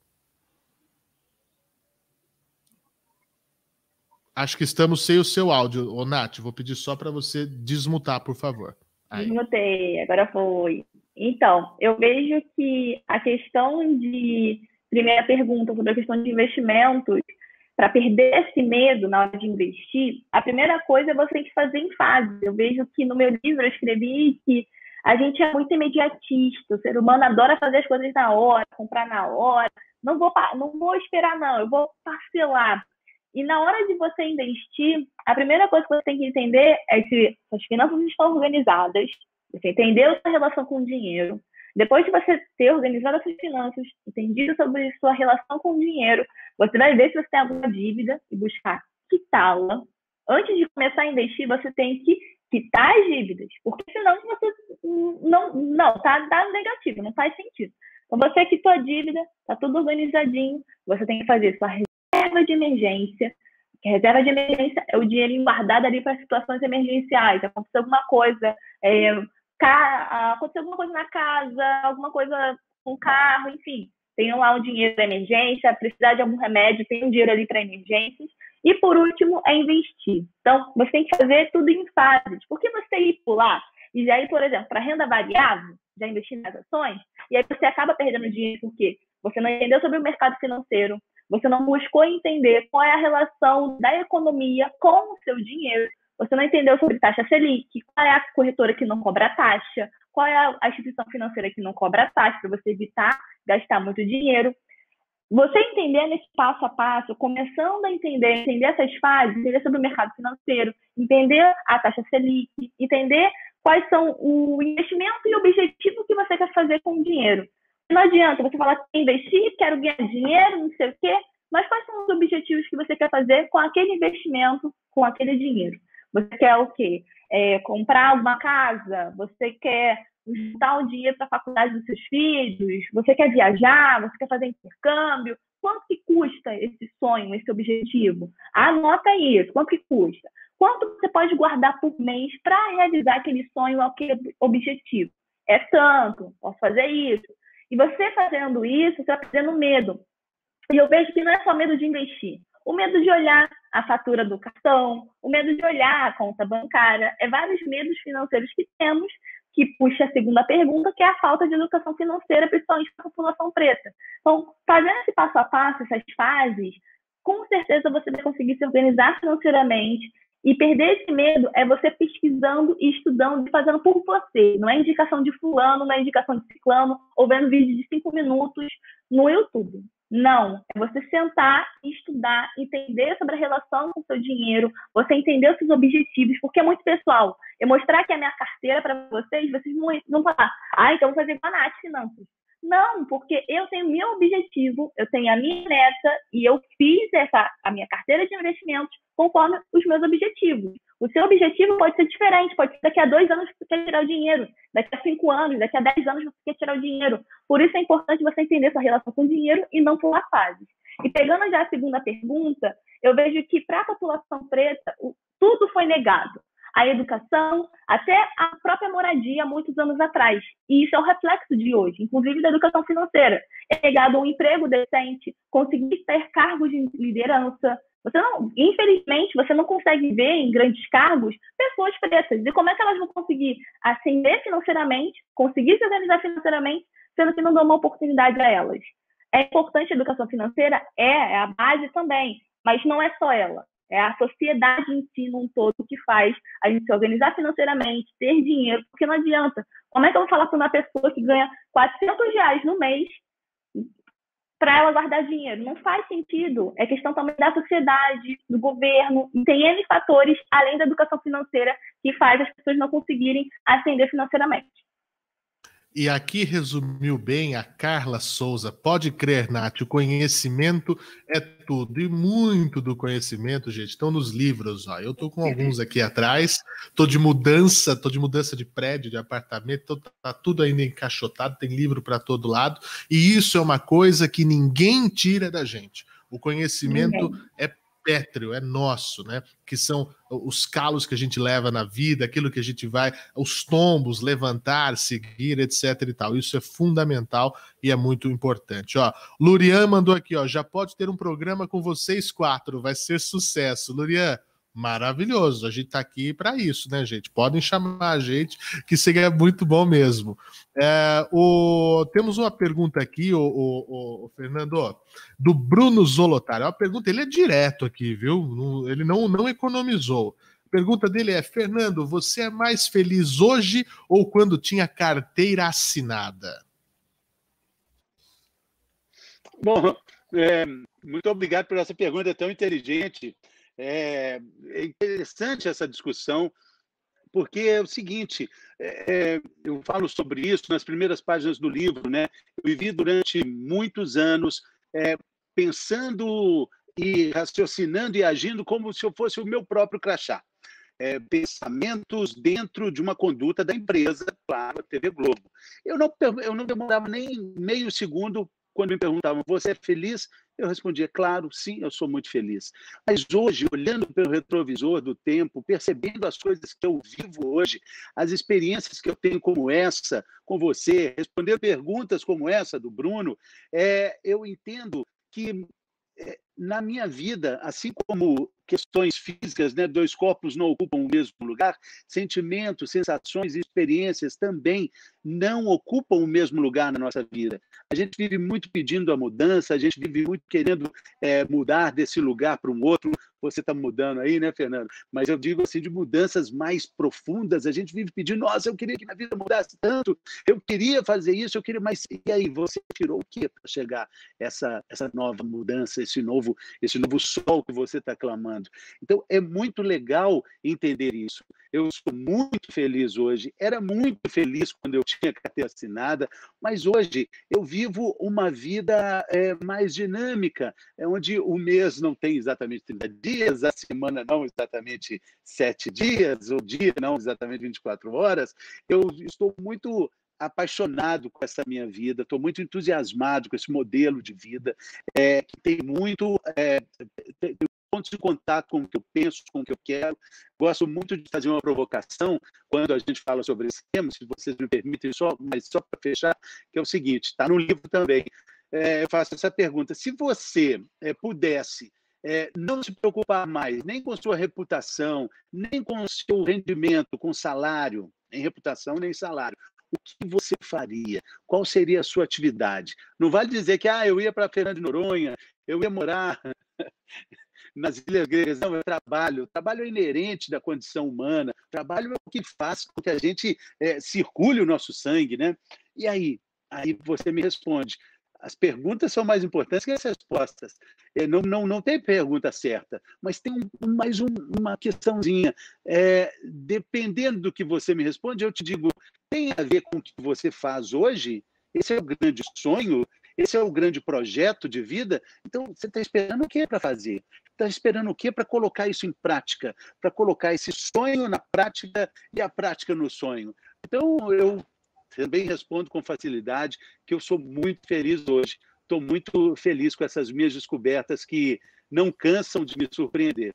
Acho que estamos sem o seu áudio, ô Nath. Vou pedir só para você desmutar, por favor. Aí. Desmutei, agora foi. Então, eu vejo que a questão de... Primeira pergunta sobre a questão de investimentos, para perder esse medo na hora de investir, a primeira coisa é você tem que fazer em fase. Eu vejo que no meu livro eu escrevi que a gente é muito imediatista, o ser humano adora fazer as coisas na hora, comprar na hora. Não vou esperar, não, eu vou parcelar. E na hora de você investir, a primeira coisa que você tem que entender é se suas finanças estão organizadas, você entendeu a sua relação com o dinheiro. Depois de você ter organizado as suas finanças, entendido sobre sua relação com o dinheiro, você vai ver se você tem alguma dívida e buscar quitá-la. Antes de começar a investir, você tem que quitar as dívidas, porque senão você tá negativo, não faz sentido. Então você quitou a dívida, tá tudo organizadinho, você tem que fazer sua reserva de emergência. A reserva de emergência é o dinheiro guardado ali para situações emergenciais. Aconteceu alguma coisa, aconteceu alguma coisa na casa, alguma coisa com o carro, enfim. tenho lá um dinheiro para emergência, precisar de algum remédio, tenho um dinheiro ali para emergências. E, por último, é investir. Então, você tem que fazer tudo em fases. Por que você ir pular e já ir, por exemplo, para renda variável, já investir nas ações, e aí você acaba perdendo dinheiro porque você não entendeu sobre o mercado financeiro, você não buscou entender qual é a relação da economia com o seu dinheiro, você não entendeu sobre taxa Selic, qual é a corretora que não cobra taxa, qual é a instituição financeira que não cobra taxa, para você evitar gastar muito dinheiro. Você entender nesse passo a passo, começando a entender essas fases, entender sobre o mercado financeiro, entender a taxa Selic, entender quais são o investimento e o objetivo que você quer fazer com o dinheiro. Não adianta você falar que investir, quero ganhar dinheiro, não sei o quê, mas quais são os objetivos que você quer fazer com aquele investimento, com aquele dinheiro? Você quer o quê? Comprar uma casa? Você quer juntar o dinheiro para a faculdade dos seus filhos? Você quer viajar? Você quer fazer intercâmbio? Quanto que custa esse sonho, esse objetivo? Anota isso. Quanto que custa? Quanto você pode guardar por mês para realizar aquele sonho, aquele objetivo? É tanto, posso fazer isso. E você fazendo isso, você está perdendo medo. E eu vejo que não é só medo de investir. O medo de olhar a fatura do cartão, o medo de olhar a conta bancária, vários medos financeiros que temos, que puxa a segunda pergunta, que é a falta de educação financeira, principalmente para a população preta. Então, fazendo esse passo a passo, essas fases, com certeza você vai conseguir se organizar financeiramente. E perder esse medo é você pesquisando e estudando e fazendo por você. Não é indicação de fulano, não é indicação de ciclano, ou vendo vídeo de 5 minutos no YouTube. Não, é você sentar e estudar, entender sobre a relação com o seu dinheiro, você entender os seus objetivos, porque é muito pessoal. Eu mostrar aqui a minha carteira para vocês não falar, então vou fazer igual a Nath Finanças. Não, porque eu tenho meu objetivo, eu tenho a minha meta e eu fiz a minha carteira de investimentos conforme os meus objetivos. O seu objetivo pode ser diferente, pode ser daqui a 2 anos você quer tirar o dinheiro, daqui a 5 anos, daqui a 10 anos você quer tirar o dinheiro. Por isso é importante você entender sua relação com o dinheiro e não pular fases. E pegando já a segunda pergunta, eu vejo que para a população preta, tudo foi negado. A educação, até a própria moradia, muitos anos atrás. E isso é o reflexo de hoje, inclusive da educação financeira. É negado um emprego decente, conseguir ter cargos de liderança. Infelizmente, você não consegue ver em grandes cargos pessoas pretas. E como é que elas vão conseguir ascender financeiramente, conseguir se organizar financeiramente, sendo que não dão uma oportunidade a elas? É importante a educação financeira? É a base também, mas não é só ela. É a sociedade em si, num todo, que faz a gente se organizar financeiramente, ter dinheiro, porque não adianta. Como é que eu vou falar para uma pessoa que ganha R$400 no mês para ela guardar dinheiro? Não faz sentido. É questão também da sociedade, do governo, e tem N fatores, além da educação financeira, que faz as pessoas não conseguirem ascender financeiramente. E aqui resumiu bem a Carla Souza. Pode crer, Nath, o conhecimento é tudo. E muito do conhecimento, gente, estão nos livros. Ó. Eu estou com alguns aqui atrás, estou de mudança de prédio, de apartamento, está tudo ainda encaixotado, tem livro para todo lado. E isso é uma coisa que ninguém tira da gente. O conhecimento é pétreo, é nosso, né? Que são os calos que a gente leva na vida, aquilo que a gente vai, os tombos, levantar, seguir, etc e tal. Isso é fundamental e é muito importante. Ó, Lurian mandou aqui, ó, já pode ter um programa com vocês 4, vai ser sucesso. Lurian, maravilhoso, a gente tá aqui para isso, né, gente? Podem chamar a gente, que seria muito bom mesmo. Temos uma pergunta aqui, o Fernando, do Bruno Zolotário. A pergunta, ele é direto aqui, viu? Ele não economizou. A pergunta dele é: Fernando, você é mais feliz hoje ou quando tinha carteira assinada? Bom, muito obrigado por essa pergunta tão inteligente. É interessante essa discussão, porque é o seguinte, eu falo sobre isso nas primeiras páginas do livro, né? Eu vivi durante muitos anos pensando e raciocinando e agindo como se eu fosse o meu próprio crachá. Pensamentos dentro de uma conduta da empresa, claro, a TV Globo. Eu não demorava nem meio segundo quando me perguntavam, você é feliz? Eu respondia, claro, sim, eu sou muito feliz. Mas hoje, olhando pelo retrovisor do tempo, percebendo as coisas que eu vivo hoje, as experiências que eu tenho como essa, com você, respondendo perguntas como essa do Bruno, eu entendo que na minha vida, assim como questões físicas, né, dois corpos não ocupam o mesmo lugar, sentimentos, sensações e experiências também não ocupam o mesmo lugar na nossa vida. A gente vive muito pedindo a mudança, a gente vive muito querendo mudar desse lugar para um outro. Você está mudando aí, né, Fernando? Mas eu digo assim, de mudanças mais profundas, a gente vive pedindo, nossa, eu queria que minha vida mudasse tanto, eu queria fazer isso, eu queria, mas e aí, você tirou o quê para chegar essa nova mudança, esse novo sol que você está clamando? Então, é muito legal entender isso. Eu sou muito feliz hoje, era muito feliz quando eu tinha carteira assinada, mas hoje eu vivo uma vida mais dinâmica, onde o mês não tem exatamente 30 dias, a semana não exatamente 7 dias, o dia não exatamente 24 horas. Eu estou muito apaixonado com essa minha vida, estou muito entusiasmado com esse modelo de vida, que tem muito pontos de contato com o que eu penso, com o que eu quero. Gosto muito de fazer uma provocação quando a gente fala sobre esse tema, se vocês me permitem, mas só para fechar, que é o seguinte, está no livro também. Eu faço essa pergunta, se você pudesse não se preocupar mais nem com sua reputação, nem com o seu rendimento, com salário, nem reputação, nem salário, o que você faria? Qual seria a sua atividade? Não vale dizer que eu ia para Fernando de Noronha, eu ia morar nas Ilhas Gregas. Não, eu trabalho. O trabalho é inerente da condição humana. O trabalho é o que faz com que a gente circule o nosso sangue, né? E aí você me responde. As perguntas são mais importantes que as respostas. Não tem pergunta certa, mas tem mais uma questãozinha. Dependendo do que você me responde, eu te digo, tem a ver com o que você faz hoje? Esse é o grande sonho? Esse é o grande projeto de vida? Então, você está esperando o quê para fazer? Está esperando o quê para colocar isso em prática? Para colocar esse sonho na prática e a prática no sonho? Então, eu também respondo com facilidade que eu sou muito feliz hoje. Estou muito feliz com essas minhas descobertas que não cansam de me surpreender.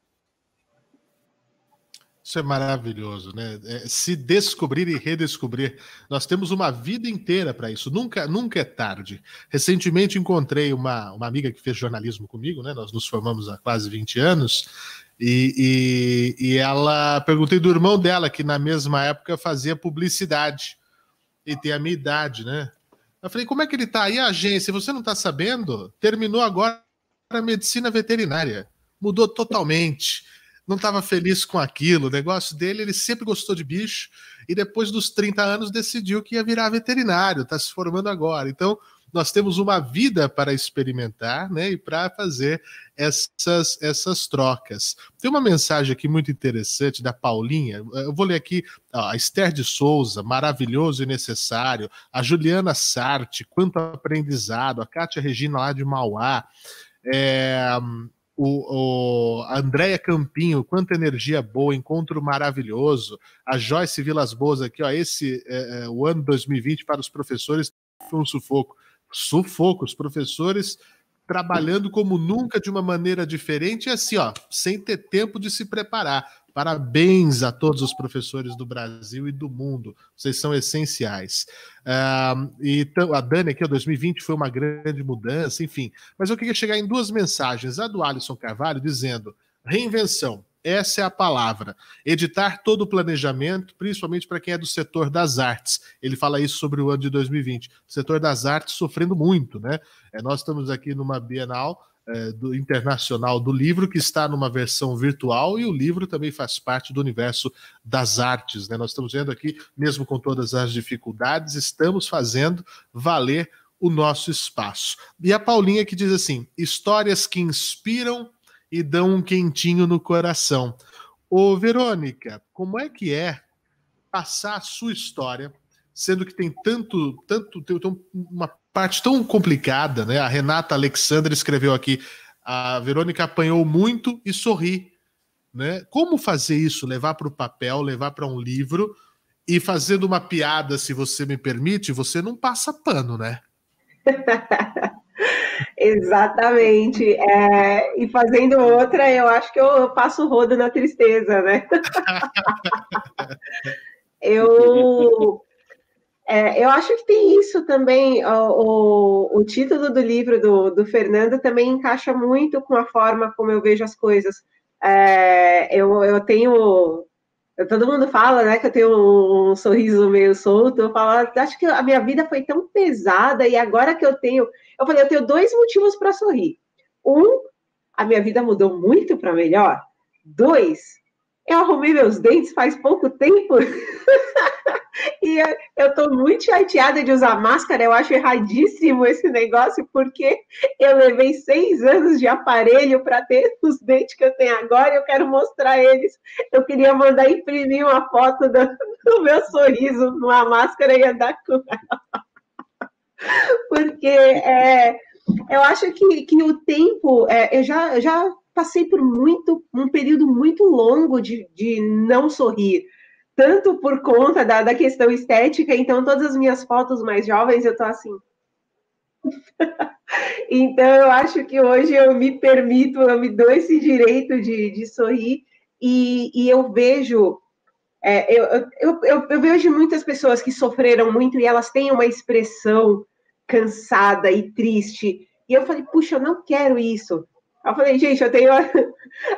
Isso é maravilhoso, né? Se descobrir e redescobrir. Nós temos uma vida inteira para isso. Nunca é tarde. Recentemente encontrei uma amiga que fez jornalismo comigo, né? Nós nos formamos há quase 20 anos. E ela, perguntei do irmão dela, que na mesma época fazia publicidade. E tem a minha idade, né? Eu falei, como é que ele tá? E a agência, você não tá sabendo? Terminou agora a medicina veterinária. Mudou totalmente. Não estava feliz com aquilo. O negócio dele, ele sempre gostou de bicho. E depois dos 30 anos decidiu que ia virar veterinário. Está se formando agora. Então, nós temos uma vida para experimentar, né? E para fazer essas trocas. Tem uma mensagem aqui muito interessante da Paulinha. Eu vou ler aqui a Esther de Souza, maravilhoso e necessário. A Juliana Sarti, quanto aprendizado. A Kátia Regina lá de Mauá. A Andréia Campinho, quanta energia boa, encontro maravilhoso. A Joyce Vilas Boas aqui, ó, o ano 2020 para os professores foi um sufoco. Sufoco, os professores trabalhando como nunca de uma maneira diferente e assim, ó, sem ter tempo de se preparar. Parabéns a todos os professores do Brasil e do mundo. Vocês são essenciais. Então, a Dani aqui, 2020 foi uma grande mudança, enfim. Mas eu queria chegar em duas mensagens. A do Alisson Carvalho dizendo, reinvenção. Essa é a palavra. Editar todo o planejamento, principalmente para quem é do setor das artes. Ele fala isso sobre o ano de 2020. O setor das artes sofrendo muito, né? Nós estamos aqui numa Bienal internacional do livro, que está numa versão virtual, e o livro também faz parte do universo das artes, né? Nós estamos vendo aqui, mesmo com todas as dificuldades, estamos fazendo valer o nosso espaço. E a Paulinha que diz assim, histórias que inspiram e dão um quentinho no coração. Ô, Verônica, como é que é passar a sua história, sendo que tem uma parte tão complicada, né? A Renata Alexandra escreveu aqui, a Verônica apanhou muito e sorri, né? Como fazer isso? Levar para o papel, levar para um livro e fazendo uma piada, se você me permite, você não passa pano, né? Exatamente. E fazendo outra, eu acho que eu passo rodo na tristeza, né? Eu acho que tem isso também. O título do livro do Fernando também encaixa muito com a forma como eu vejo as coisas. Eu tenho... Todo mundo fala, né, que eu tenho um sorriso meio solto. Eu falo, acho que a minha vida foi tão pesada e agora que eu tenho... Eu falei, eu tenho 2 motivos para sorrir. 1, a minha vida mudou muito para melhor. 2, eu arrumei meus dentes faz pouco tempo. E eu estou muito chateada de usar máscara, eu acho erradíssimo esse negócio, porque eu levei 6 anos de aparelho para ter os dentes que eu tenho agora, e eu quero mostrar eles. Eu queria mandar imprimir uma foto do meu sorriso numa máscara e andar com ela. Porque eu acho que o tempo, eu já passei por um período muito longo de não sorrir. Tanto por conta da questão estética, então todas as minhas fotos mais jovens eu tô assim. Então eu acho que hoje eu me permito, eu me dou esse direito de sorrir, e eu vejo, eu vejo muitas pessoas que sofreram muito e elas têm uma expressão cansada e triste, e eu falei, puxa, eu não quero isso. Eu falei, gente, eu tenho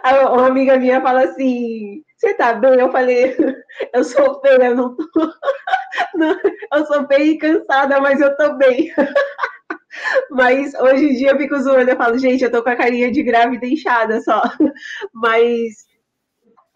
uma amiga minha fala assim, você tá bem? Eu falei, eu sou feia, eu não tô. Não, eu sou feia e cansada, mas eu tô bem. Mas hoje em dia eu fico zoando, eu falo, gente, eu tô com a carinha de grávida inchada só. Mas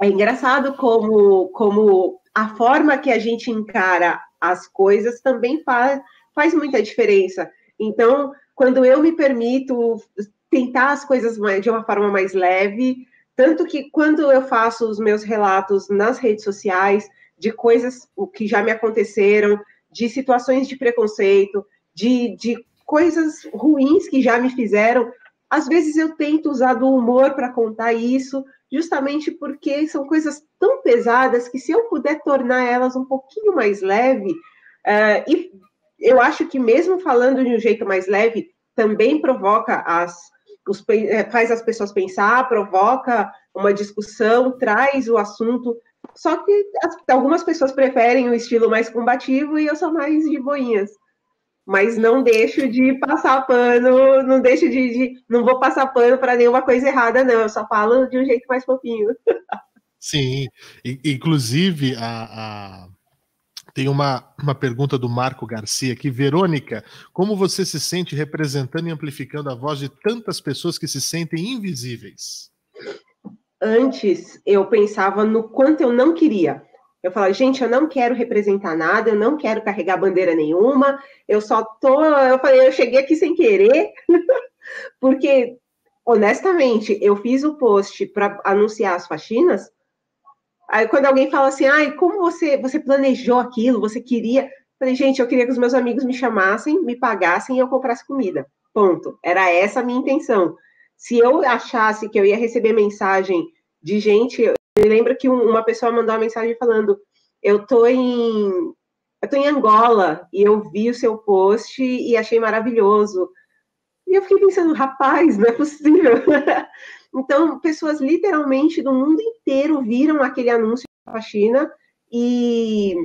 é engraçado como a forma que a gente encara as coisas também faz muita diferença. Então, quando eu me permito tentar as coisas de uma forma mais leve, tanto que quando eu faço os meus relatos nas redes sociais, de coisas que já me aconteceram, de situações de preconceito, de coisas ruins que já me fizeram, às vezes eu tento usar do humor para contar isso, justamente porque são coisas tão pesadas que se eu puder tornar elas um pouquinho mais leve, e eu acho que mesmo falando de um jeito mais leve, também provoca faz as pessoas pensar, provoca uma discussão, traz o assunto. Só que algumas pessoas preferem o estilo mais combativo e eu sou mais de boinhas. Mas não deixo de passar pano, não vou passar pano para nenhuma coisa errada, não. Eu só falo de um jeito mais fofinho. Sim, inclusive tem uma pergunta do Marco Garcia aqui. Verônica, como você se sente representando e amplificando a voz de tantas pessoas que se sentem invisíveis? Antes, eu pensava no quanto eu não queria. Eu falava, gente, eu não quero representar nada, eu não quero carregar bandeira nenhuma, eu falei, eu cheguei aqui sem querer, porque, honestamente, eu fiz o post para anunciar as faxinas. Aí quando alguém fala assim, como você planejou aquilo, você queria... Eu falei, gente, eu queria que os meus amigos me chamassem, me pagassem e eu comprasse comida. Ponto. Era essa a minha intenção. Se eu achasse que eu ia receber mensagem de gente... Eu me lembro que uma pessoa mandou uma mensagem falando, eu tô em Angola e eu vi o seu post e achei maravilhoso. E eu fiquei pensando, rapaz, não é possível. Então, pessoas literalmente do mundo inteiro viram aquele anúncio da faxina e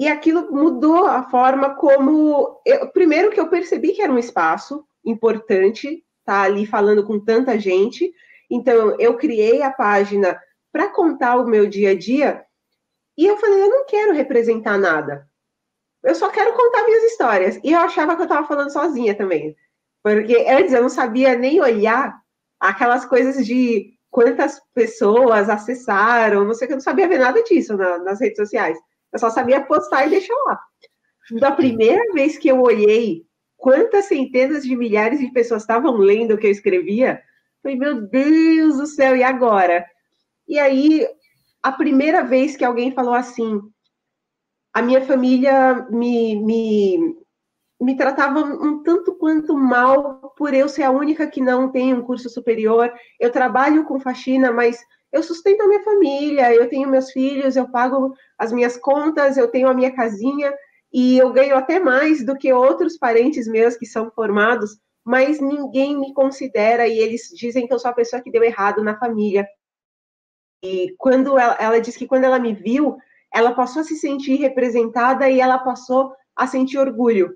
aquilo mudou a forma como... Primeiro que eu percebi que era um espaço importante, tá ali falando com tanta gente. Então, eu criei a página para contar o meu dia a dia e eu falei, eu não quero representar nada. Eu só quero contar minhas histórias. E eu achava que eu estava falando sozinha também. Porque antes eu não sabia nem olhar aquelas coisas de quantas pessoas acessaram, não sei o que, eu não sabia ver nada disso nas redes sociais. Eu só sabia postar e deixar lá. Da primeira vez que eu olhei quantas centenas de milhares de pessoas estavam lendo o que eu escrevia, falei, meu Deus do céu, e agora? E aí, a primeira vez que alguém falou assim, a minha família me tratava um tanto quanto mal por eu ser a única que não tem um curso superior. Eu trabalho com faxina, mas eu sustento a minha família, eu tenho meus filhos, eu pago as minhas contas, eu tenho a minha casinha, e eu ganho até mais do que outros parentes meus que são formados. mas ninguém me considera, e eles dizem que eu sou a pessoa que deu errado na família. E quando ela disse que quando ela me viu, ela passou a se sentir representada e ela passou a sentir orgulho.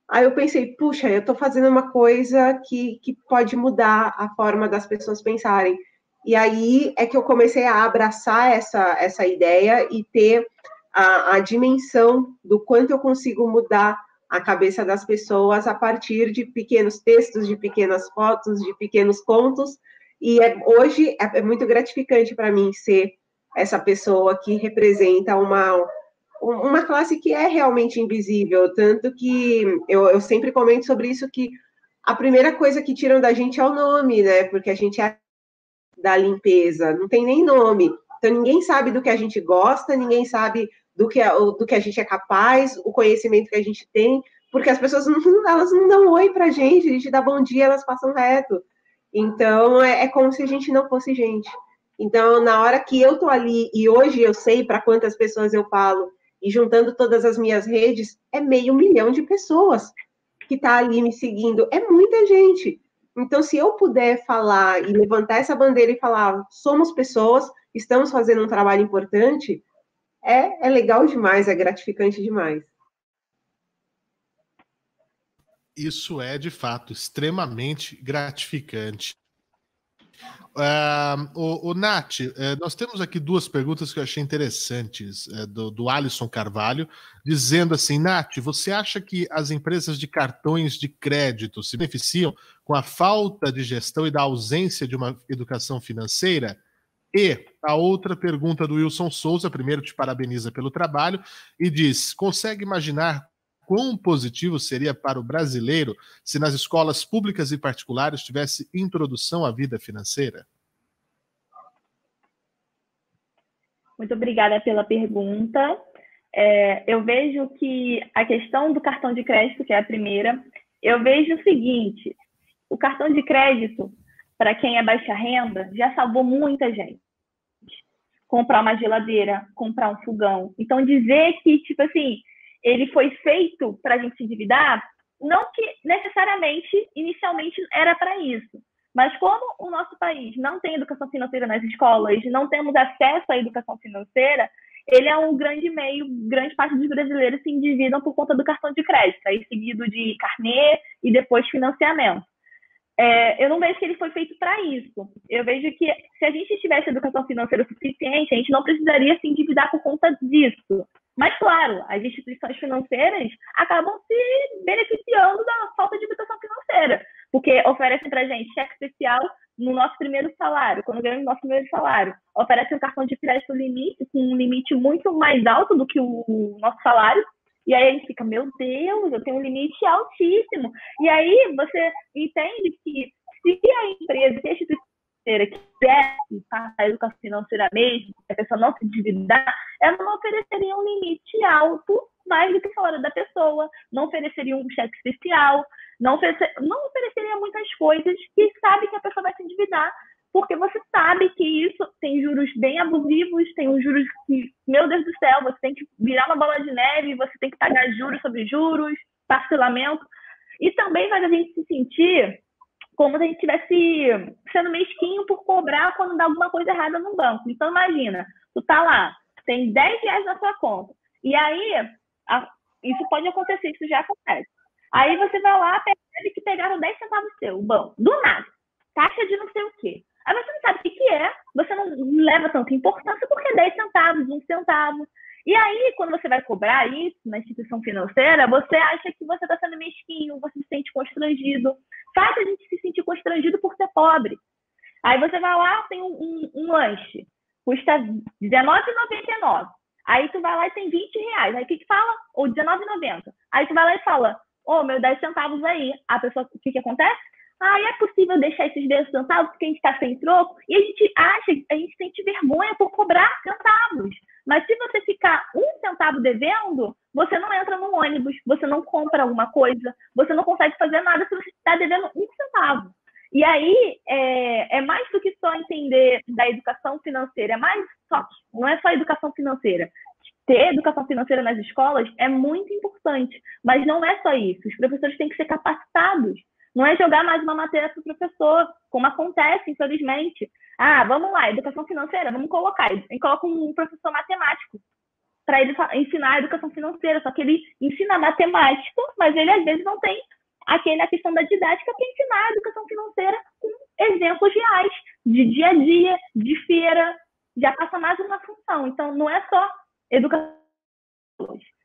Aí eu pensei, puxa, eu estou fazendo uma coisa que pode mudar a forma das pessoas pensarem. E aí é que eu comecei a abraçar essa ideia e ter a dimensão do quanto eu consigo mudar a cabeça das pessoas a partir de pequenos textos, de pequenas fotos, de pequenos contos. E hoje é muito gratificante para mim ser essa pessoa que representa uma classe que é realmente invisível, tanto que eu sempre comento sobre isso, que a primeira coisa que tiram da gente é o nome, né? Porque a gente é da limpeza, não tem nem nome. Então, ninguém sabe do que a gente gosta, ninguém sabe do que a gente é capaz, o conhecimento que a gente tem, porque as pessoas elas não dão oi pra gente, a gente dá bom dia, elas passam reto. Então, é como se a gente não fosse gente. Então, na hora que eu tô ali, e hoje eu sei para quantas pessoas eu falo, e juntando todas as minhas redes, é 500 mil de pessoas que tá ali me seguindo. É muita gente. Então, se eu puder falar e levantar essa bandeira e falar, somos pessoas, estamos fazendo um trabalho importante, é legal demais, é gratificante demais. Isso é, de fato, extremamente gratificante. Nath, nós temos aqui duas perguntas que eu achei interessantes, do Alisson Carvalho, dizendo assim, Nath, você acha que as empresas de cartões de crédito se beneficiam com a falta de gestão e da ausência de uma educação financeira? E a outra pergunta do Wilson Souza, primeiro te parabeniza pelo trabalho, e diz, consegue imaginar quão positivo seria para o brasileiro se nas escolas públicas e particulares tivesse introdução à vida financeira? Muito obrigada pela pergunta. Eu vejo que a questão do cartão de crédito, que é a primeira, eu vejo o seguinte, o cartão de crédito, para quem é baixa renda, já salvou muita gente. Comprar uma geladeira, comprar um fogão. Então, dizer que, tipo assim, ele foi feito para a gente se endividar, não que necessariamente, inicialmente, era para isso. Mas como o nosso país não tem educação financeira nas escolas, não temos acesso à educação financeira, ele é um grande meio, grande parte dos brasileiros se endividam por conta do cartão de crédito, aí seguido de carnê e depois financiamento. Eu não vejo que ele foi feito para isso. Eu vejo que se a gente tivesse educação financeira suficiente, a gente não precisaria se endividar por conta disso. Mas, claro, as instituições financeiras acabam se beneficiando da falta de educação financeira, porque oferecem para a gente cheque especial no nosso primeiro salário, quando ganhamos o nosso primeiro salário. Oferecem um cartão de crédito limite, com um limite muito mais alto do que o nosso salário, e aí a gente fica, meu Deus, eu tenho um limite altíssimo. E aí você entende que se a empresa, se a instituição quisesse passar a educação financeira mesmo, se a pessoa não se endividar, ela não ofereceria um limite alto mais do que o salário da pessoa, não ofereceria um cheque especial, não ofereceria muitas coisas que sabe que a pessoa vai se endividar, porque você sabe que isso tem juros bem abusivos, tem uns juros que, meu Deus do céu, você tem que virar uma bola de neve, você tem que pagar juros sobre juros, parcelamento, e também faz a gente se sentir como se a gente estivesse sendo mesquinho por cobrar quando dá alguma coisa errada no banco. Então, imagina, tu tá lá, tem 10 reais na sua conta, e aí, isso pode acontecer, isso já acontece. Aí você vai lá, percebe que pegaram 10 centavos seu, o banco, do nada, taxa de não sei o quê. Aí você não sabe o que é, você não leva tanta importância porque é 10 centavos, 1 centavo. E aí, quando você vai cobrar isso na instituição financeira, você acha que você está sendo mesquinho, você se sente constrangido. Faz a gente se sentir constrangido por ser pobre. Aí você vai lá, tem um lanche, custa R$19,99. Aí tu vai lá e tem 20 reais. Aí o que fala? Ou R$19,90. Aí tu vai lá e fala, meu 10 centavos aí. A pessoa, o que acontece? É possível deixar esses 10 centavos porque a gente está sem troco? E a gente sente vergonha por cobrar centavos. Mas se você ficar 1 centavo devendo, você não entra no ônibus, você não compra alguma coisa, você não consegue fazer nada se você está devendo 1 centavo. E aí, é mais do que só entender da educação financeira, não é só educação financeira. Ter educação financeira nas escolas é muito importante, mas não é só isso. Os professores têm que ser capacitados Não é jogar mais uma matéria para o professor, como acontece, infelizmente. Ah, vamos lá, educação financeira, vamos colocar. A gente coloca um professor matemático para ele ensinar a educação financeira, só que ele ensina matemática, mas ele às vezes não tem a questão da didática para ensinar a educação financeira com exemplos reais, de dia a dia, de feira, já passa mais uma função. Então, não é só educação.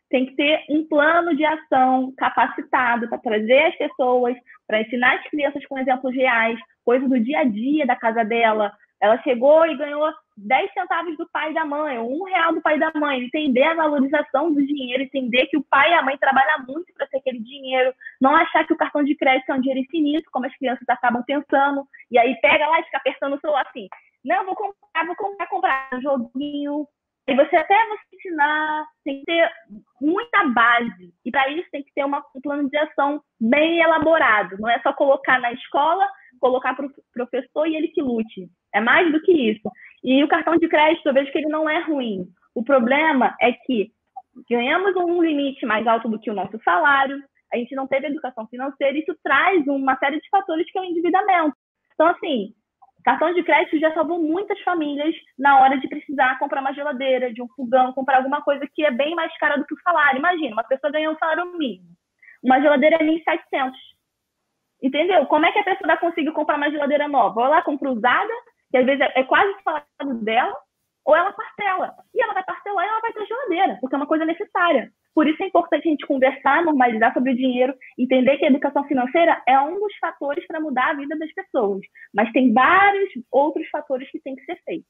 Tem que ter um plano de ação capacitado para trazer as pessoas, para ensinar as crianças com exemplos reais, coisas do dia a dia da casa dela. Ela chegou e ganhou 10 centavos do pai e da mãe, ou R$1 do pai e da mãe. Entender a valorização do dinheiro, entender que o pai e a mãe trabalham muito para ter aquele dinheiro. Não achar que o cartão de crédito é um dinheiro infinito, como as crianças acabam pensando. E aí pega lá e fica apertando o celular assim. Não, vou comprar um joguinho. E você até você ensinar, tem que ter muita base. E para isso tem que ter um plano de ação bem elaborado. Não é só colocar na escola, colocar para o professor e ele que lute. É mais do que isso. E o cartão de crédito, eu vejo que ele não é ruim. O problema é que ganhamos um limite mais alto do que o nosso salário, a gente não teve educação financeira, e isso traz uma série de fatores que é o endividamento. Então, assim, cartão de crédito já salvou muitas famílias na hora de precisar comprar uma geladeira, de um fogão, comprar alguma coisa que é bem mais cara do que o salário. Imagina, uma pessoa ganhou um salário mínimo. Uma geladeira é 1.700. Entendeu? Como é que a pessoa vai conseguir comprar uma geladeira nova? Ou ela compra usada, que às vezes é quase o salário dela, ou ela parcela. E ela vai parcelar e ela vai ter geladeira, porque é uma coisa necessária. Por isso é importante a gente conversar, normalizar sobre o dinheiro, entender que a educação financeira é um dos fatores para mudar a vida das pessoas. Mas tem vários outros fatores que têm que ser feitos.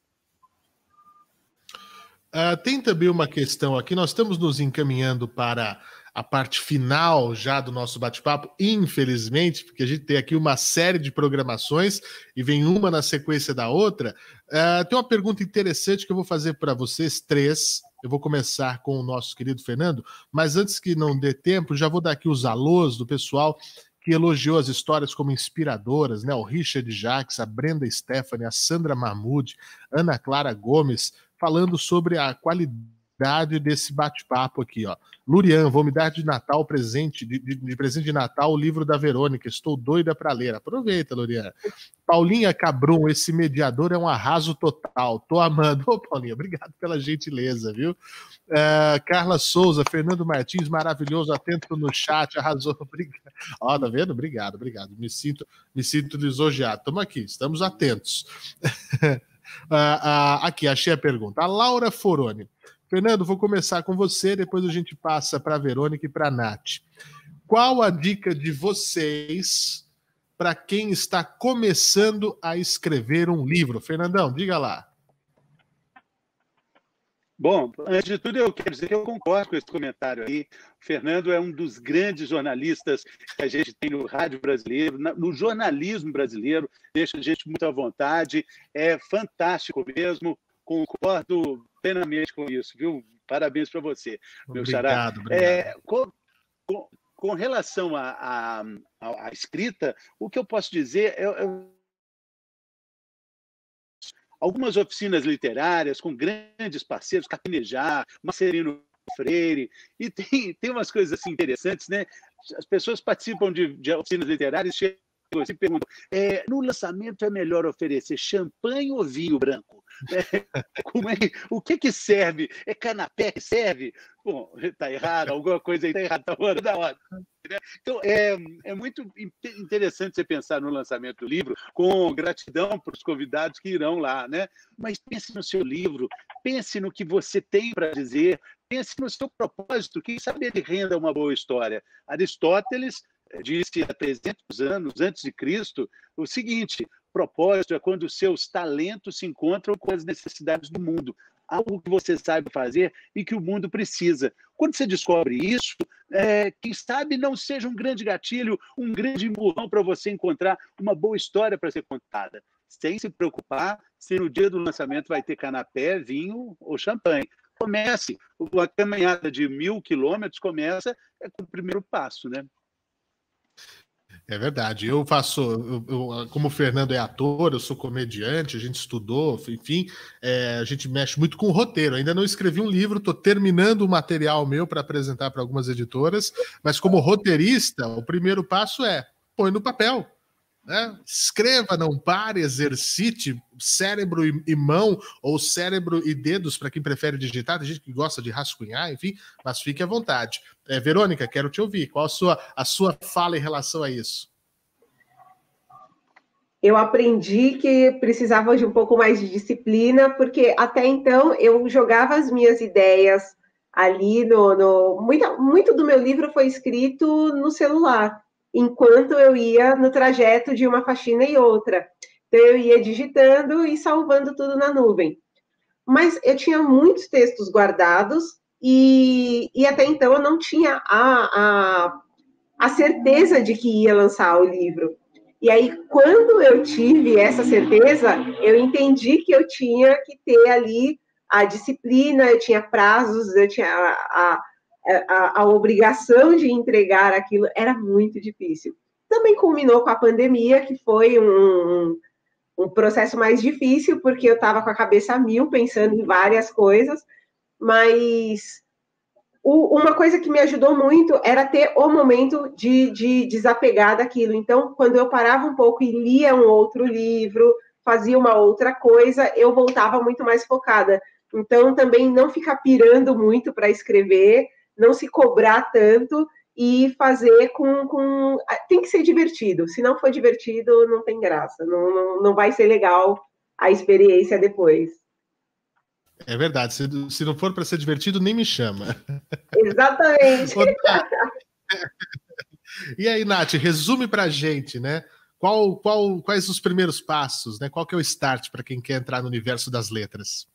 Tem também uma questão aqui, nós estamos nos encaminhando para a parte final já do nosso bate-papo, infelizmente, porque a gente tem aqui uma série de programações e vem uma na sequência da outra. Tem uma pergunta interessante que eu vou fazer para vocês três. Eu vou começar com o nosso querido Fernando, mas antes que não dê tempo, já vou dar aqui os alôs do pessoal que elogiou as histórias como inspiradoras, né? O Richard Jacques, a Brenda Stephanie, a Sandra Mahmoud, Ana Clara Gomes, falando sobre a qualidade desse bate-papo aqui, ó. Lurian, vou me dar de Natal presente de Natal o livro da Verônica, estou doida para ler. Aproveita, Lurian. Paulinha Cabrum, esse mediador é um arraso total, tô amando. Ô, Paulinha, obrigado pela gentileza, viu? Carla Souza, Fernando Martins, maravilhoso, atento no chat, arrasou, obrigado. Ó, tá vendo? Obrigado. Me sinto lisonjeado. Estamos atentos. Aqui, achei a pergunta. A Laura Foroni. Fernando, vou começar com você, depois a gente passa para a Verônica e para a Nath. Qual a dica de vocês para quem está começando a escrever um livro? Fernandão, diga lá. Bom, antes de tudo, eu quero dizer que eu concordo com esse comentário aí. O Fernando é um dos grandes jornalistas que a gente tem no rádio brasileiro, no jornalismo brasileiro, deixa a gente muito à vontade, é fantástico mesmo, concordo plenamente com isso, viu? Parabéns para você, meu xará. Obrigado. Com relação à escrita, o que eu posso dizer é algumas oficinas literárias com grandes parceiros, Carpenejar, Marcelino Freire, e tem umas coisas assim interessantes, né? As pessoas participam de oficinas literárias e chegam assim, perguntam, no lançamento é melhor oferecer champanhe ou vinho branco? O que serve? É canapé que serve? Bom, está errado, alguma coisa aí está errada, está fora da hora. Então, é muito interessante você pensar no lançamento do livro com gratidão para os convidados que irão lá, né? Mas pense no seu livro, pense no que você tem para dizer, pense no seu propósito, quem sabe ele renda uma boa história. Aristóteles disse há 300 anos antes de Cristo o seguinte: propósito é quando os seus talentos se encontram com as necessidades do mundo, algo que você sabe fazer e que o mundo precisa. Quando você descobre isso, quem sabe não seja um grande gatilho, um grande empurrão para você encontrar uma boa história para ser contada, sem se preocupar se no dia do lançamento vai ter canapé, vinho ou champanhe. Comece. A caminhada de 1.000 quilômetros começa com o primeiro passo, né? É verdade. Como o Fernando é ator, eu sou comediante, a gente estudou, enfim, a gente mexe muito com o roteiro. Ainda não escrevi um livro, estou terminando o material meu para apresentar para algumas editoras, mas como roteirista, o primeiro passo é põe no papel. Né? Escreva, não pare, exercite cérebro e mão, ou cérebro e dedos, para quem prefere digitar. Tem gente que gosta de rascunhar, enfim, mas fique à vontade. Verônica, quero te ouvir. Qual a sua fala em relação a isso? Eu aprendi que precisava de um pouco mais de disciplina, porque até então eu jogava as minhas ideias ali muito do meu livro foi escrito no celular, enquanto eu ia no trajeto de uma faxina e outra. Então eu ia digitando e salvando tudo na nuvem. Mas eu tinha muitos textos guardados e até então eu não tinha a certeza de que ia lançar o livro. E aí, quando eu tive essa certeza, eu entendi que eu tinha que ter ali a disciplina, eu tinha prazos, eu tinha a obrigação de entregar aquilo. Era muito difícil. Também culminou com a pandemia, que foi um processo mais difícil, porque eu estava com a cabeça a mil, pensando em várias coisas, mas uma coisa que me ajudou muito era ter o momento de desapegar daquilo. Então, quando eu parava um pouco e lia um outro livro, fazia uma outra coisa, eu voltava muito mais focada. Então, também não ficar pirando muito para escrever, não se cobrar tanto e fazer com... Tem que ser divertido. Se não for divertido, não tem graça. Não vai ser legal a experiência depois. É verdade, se não for para ser divertido, nem me chama. Exatamente. E aí, Nath, resume para a gente, né? Quais os primeiros passos, né? Qual que é o start para quem quer entrar no universo das letras?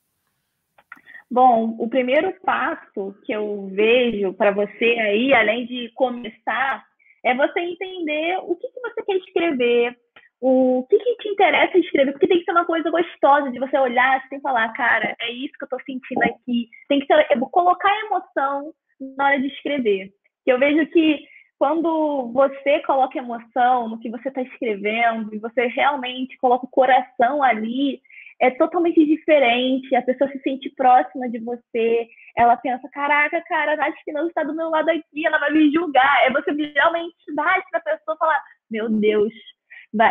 Bom, o primeiro passo que eu vejo para você aí, além de começar, é você entender o que você quer escrever, o que te interessa escrever, porque tem que ser uma coisa gostosa de você olhar assim, e falar, cara, é isso que eu estou sentindo aqui. Tem que ser, colocar emoção na hora de escrever. Eu vejo que quando você coloca emoção no que você está escrevendo e você realmente coloca o coração ali, é totalmente diferente, a pessoa se sente próxima de você, ela pensa, caraca, cara, a Nath Finanças está do meu lado aqui, ela vai me julgar. É você realmente dar para a pessoa falar, meu Deus,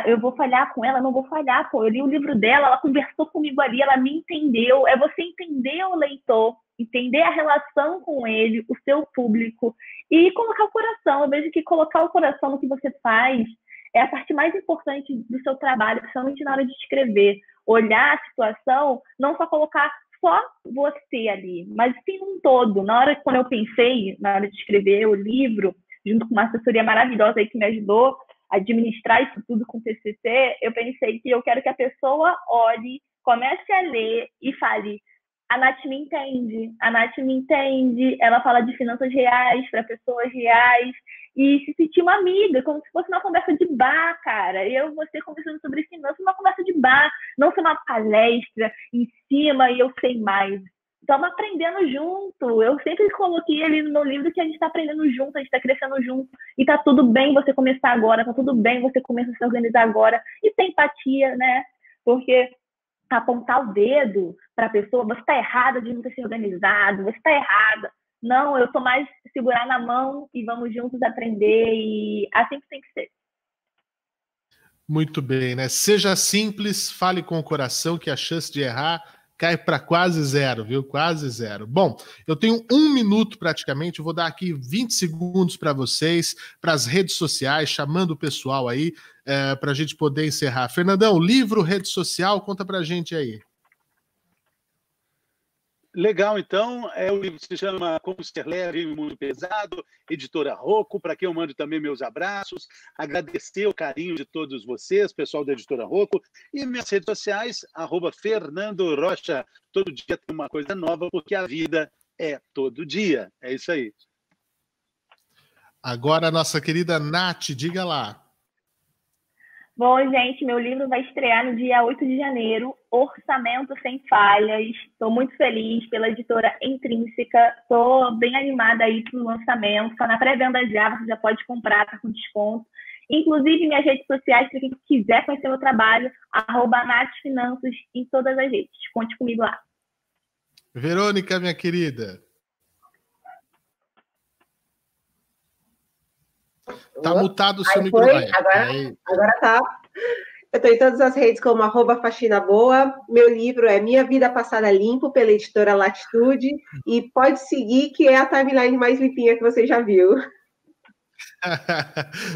eu vou falhar com ela, não vou falhar, pô, eu li o livro dela, ela conversou comigo ali, ela me entendeu. É você entender o leitor, entender a relação com ele, o seu público, e colocar o coração. Eu vejo que colocar o coração no que você faz é a parte mais importante do seu trabalho, principalmente na hora de escrever. Olhar a situação, não só colocar só você ali, mas sim um todo. Quando eu pensei, na hora de escrever o livro, junto com uma assessoria maravilhosa aí que me ajudou a administrar isso tudo com o TCC, eu pensei que eu quero que a pessoa olhe, comece a ler e fale, a Nath me entende, ela fala de finanças reais para pessoas reais, e se sentir uma amiga, como se fosse uma conversa de bar, cara. Eu e você conversando sobre finanças, uma conversa de bar, não ser uma palestra em cima e eu sei mais. Estamos aprendendo junto. Eu sempre coloquei ali no meu livro que a gente está aprendendo junto, a gente está crescendo junto. E tá tudo bem você começar agora, tá tudo bem você começar a se organizar agora. E ter empatia, né? Porque apontar o dedo para a pessoa, você está errada de não ter se organizado, você está errada. Não, eu tô mais segurar na mão e vamos juntos aprender, e assim que tem que ser. Muito bem, né? Seja simples, fale com o coração, que a chance de errar cai para quase zero, viu? Quase zero. Bom, eu tenho 1 minuto praticamente, eu vou dar aqui 20 segundos para vocês, para as redes sociais, chamando o pessoal aí, para a gente poder encerrar. Fernandão, livro, rede social, conta para a gente aí. Legal, então, o livro se chama Como Ser Leve e Muito Pesado, editora Rocco, para quem eu mando também meus abraços, agradecer o carinho de todos vocês, pessoal da editora Rocco, e minhas redes sociais, @Fernando Rocha. Todo dia tem uma coisa nova, porque a vida é todo dia. É isso aí. Agora a nossa querida Nath, diga lá. Bom, gente, meu livro vai estrear no dia 8 de janeiro, Orçamento Sem Falhas. Estou muito feliz pela editora Intrínseca. Estou bem animada aí para o lançamento. Está na pré-venda já, você já pode comprar, está com desconto. Inclusive, minhas redes sociais, para quem quiser conhecer meu trabalho, @NathFinanças em todas as redes. Conte comigo lá. Verônica, minha querida. Tá mutado o seu microfone. Agora tá. Eu estou em todas as redes como @faxinaboa. Meu livro é Minha Vida Passada Limpo, pela editora Latitude. E pode seguir, que é a timeline mais limpinha que você já viu.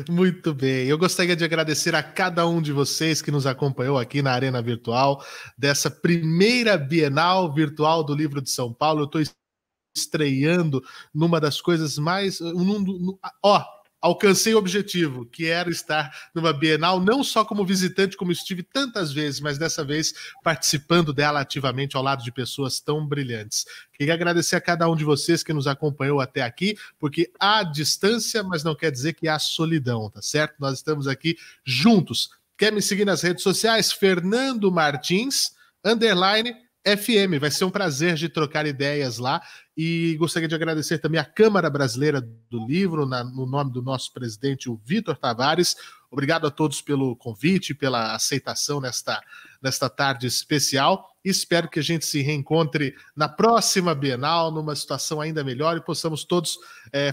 Muito bem. Eu gostaria de agradecer a cada um de vocês que nos acompanhou aqui na Arena Virtual, dessa primeira Bienal Virtual do Livro de São Paulo. Eu estou estreando numa das coisas mais... alcancei o objetivo, que era estar numa Bienal, não só como visitante, como estive tantas vezes, mas dessa vez participando dela ativamente ao lado de pessoas tão brilhantes. Queria agradecer a cada um de vocês que nos acompanhou até aqui, porque há distância, mas não quer dizer que há solidão, tá certo? Nós estamos aqui juntos. Quer me seguir nas redes sociais? Fernando Martins, _FM. Vai ser um prazer de trocar ideias lá. E gostaria de agradecer também à Câmara Brasileira do Livro, no nome do nosso presidente, o Vitor Tavares. Obrigado a todos pelo convite, pela aceitação nesta tarde especial. E espero que a gente se reencontre na próxima Bienal, numa situação ainda melhor, e possamos todos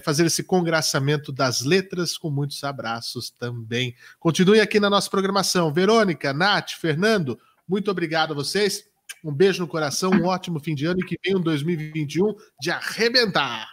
fazer esse congraçamento das letras, com muitos abraços também. Continue aqui na nossa programação. Verônica, Nath, Fernando, muito obrigado a vocês. Um beijo no coração, um ótimo fim de ano e que venha um 2021 de arrebentar.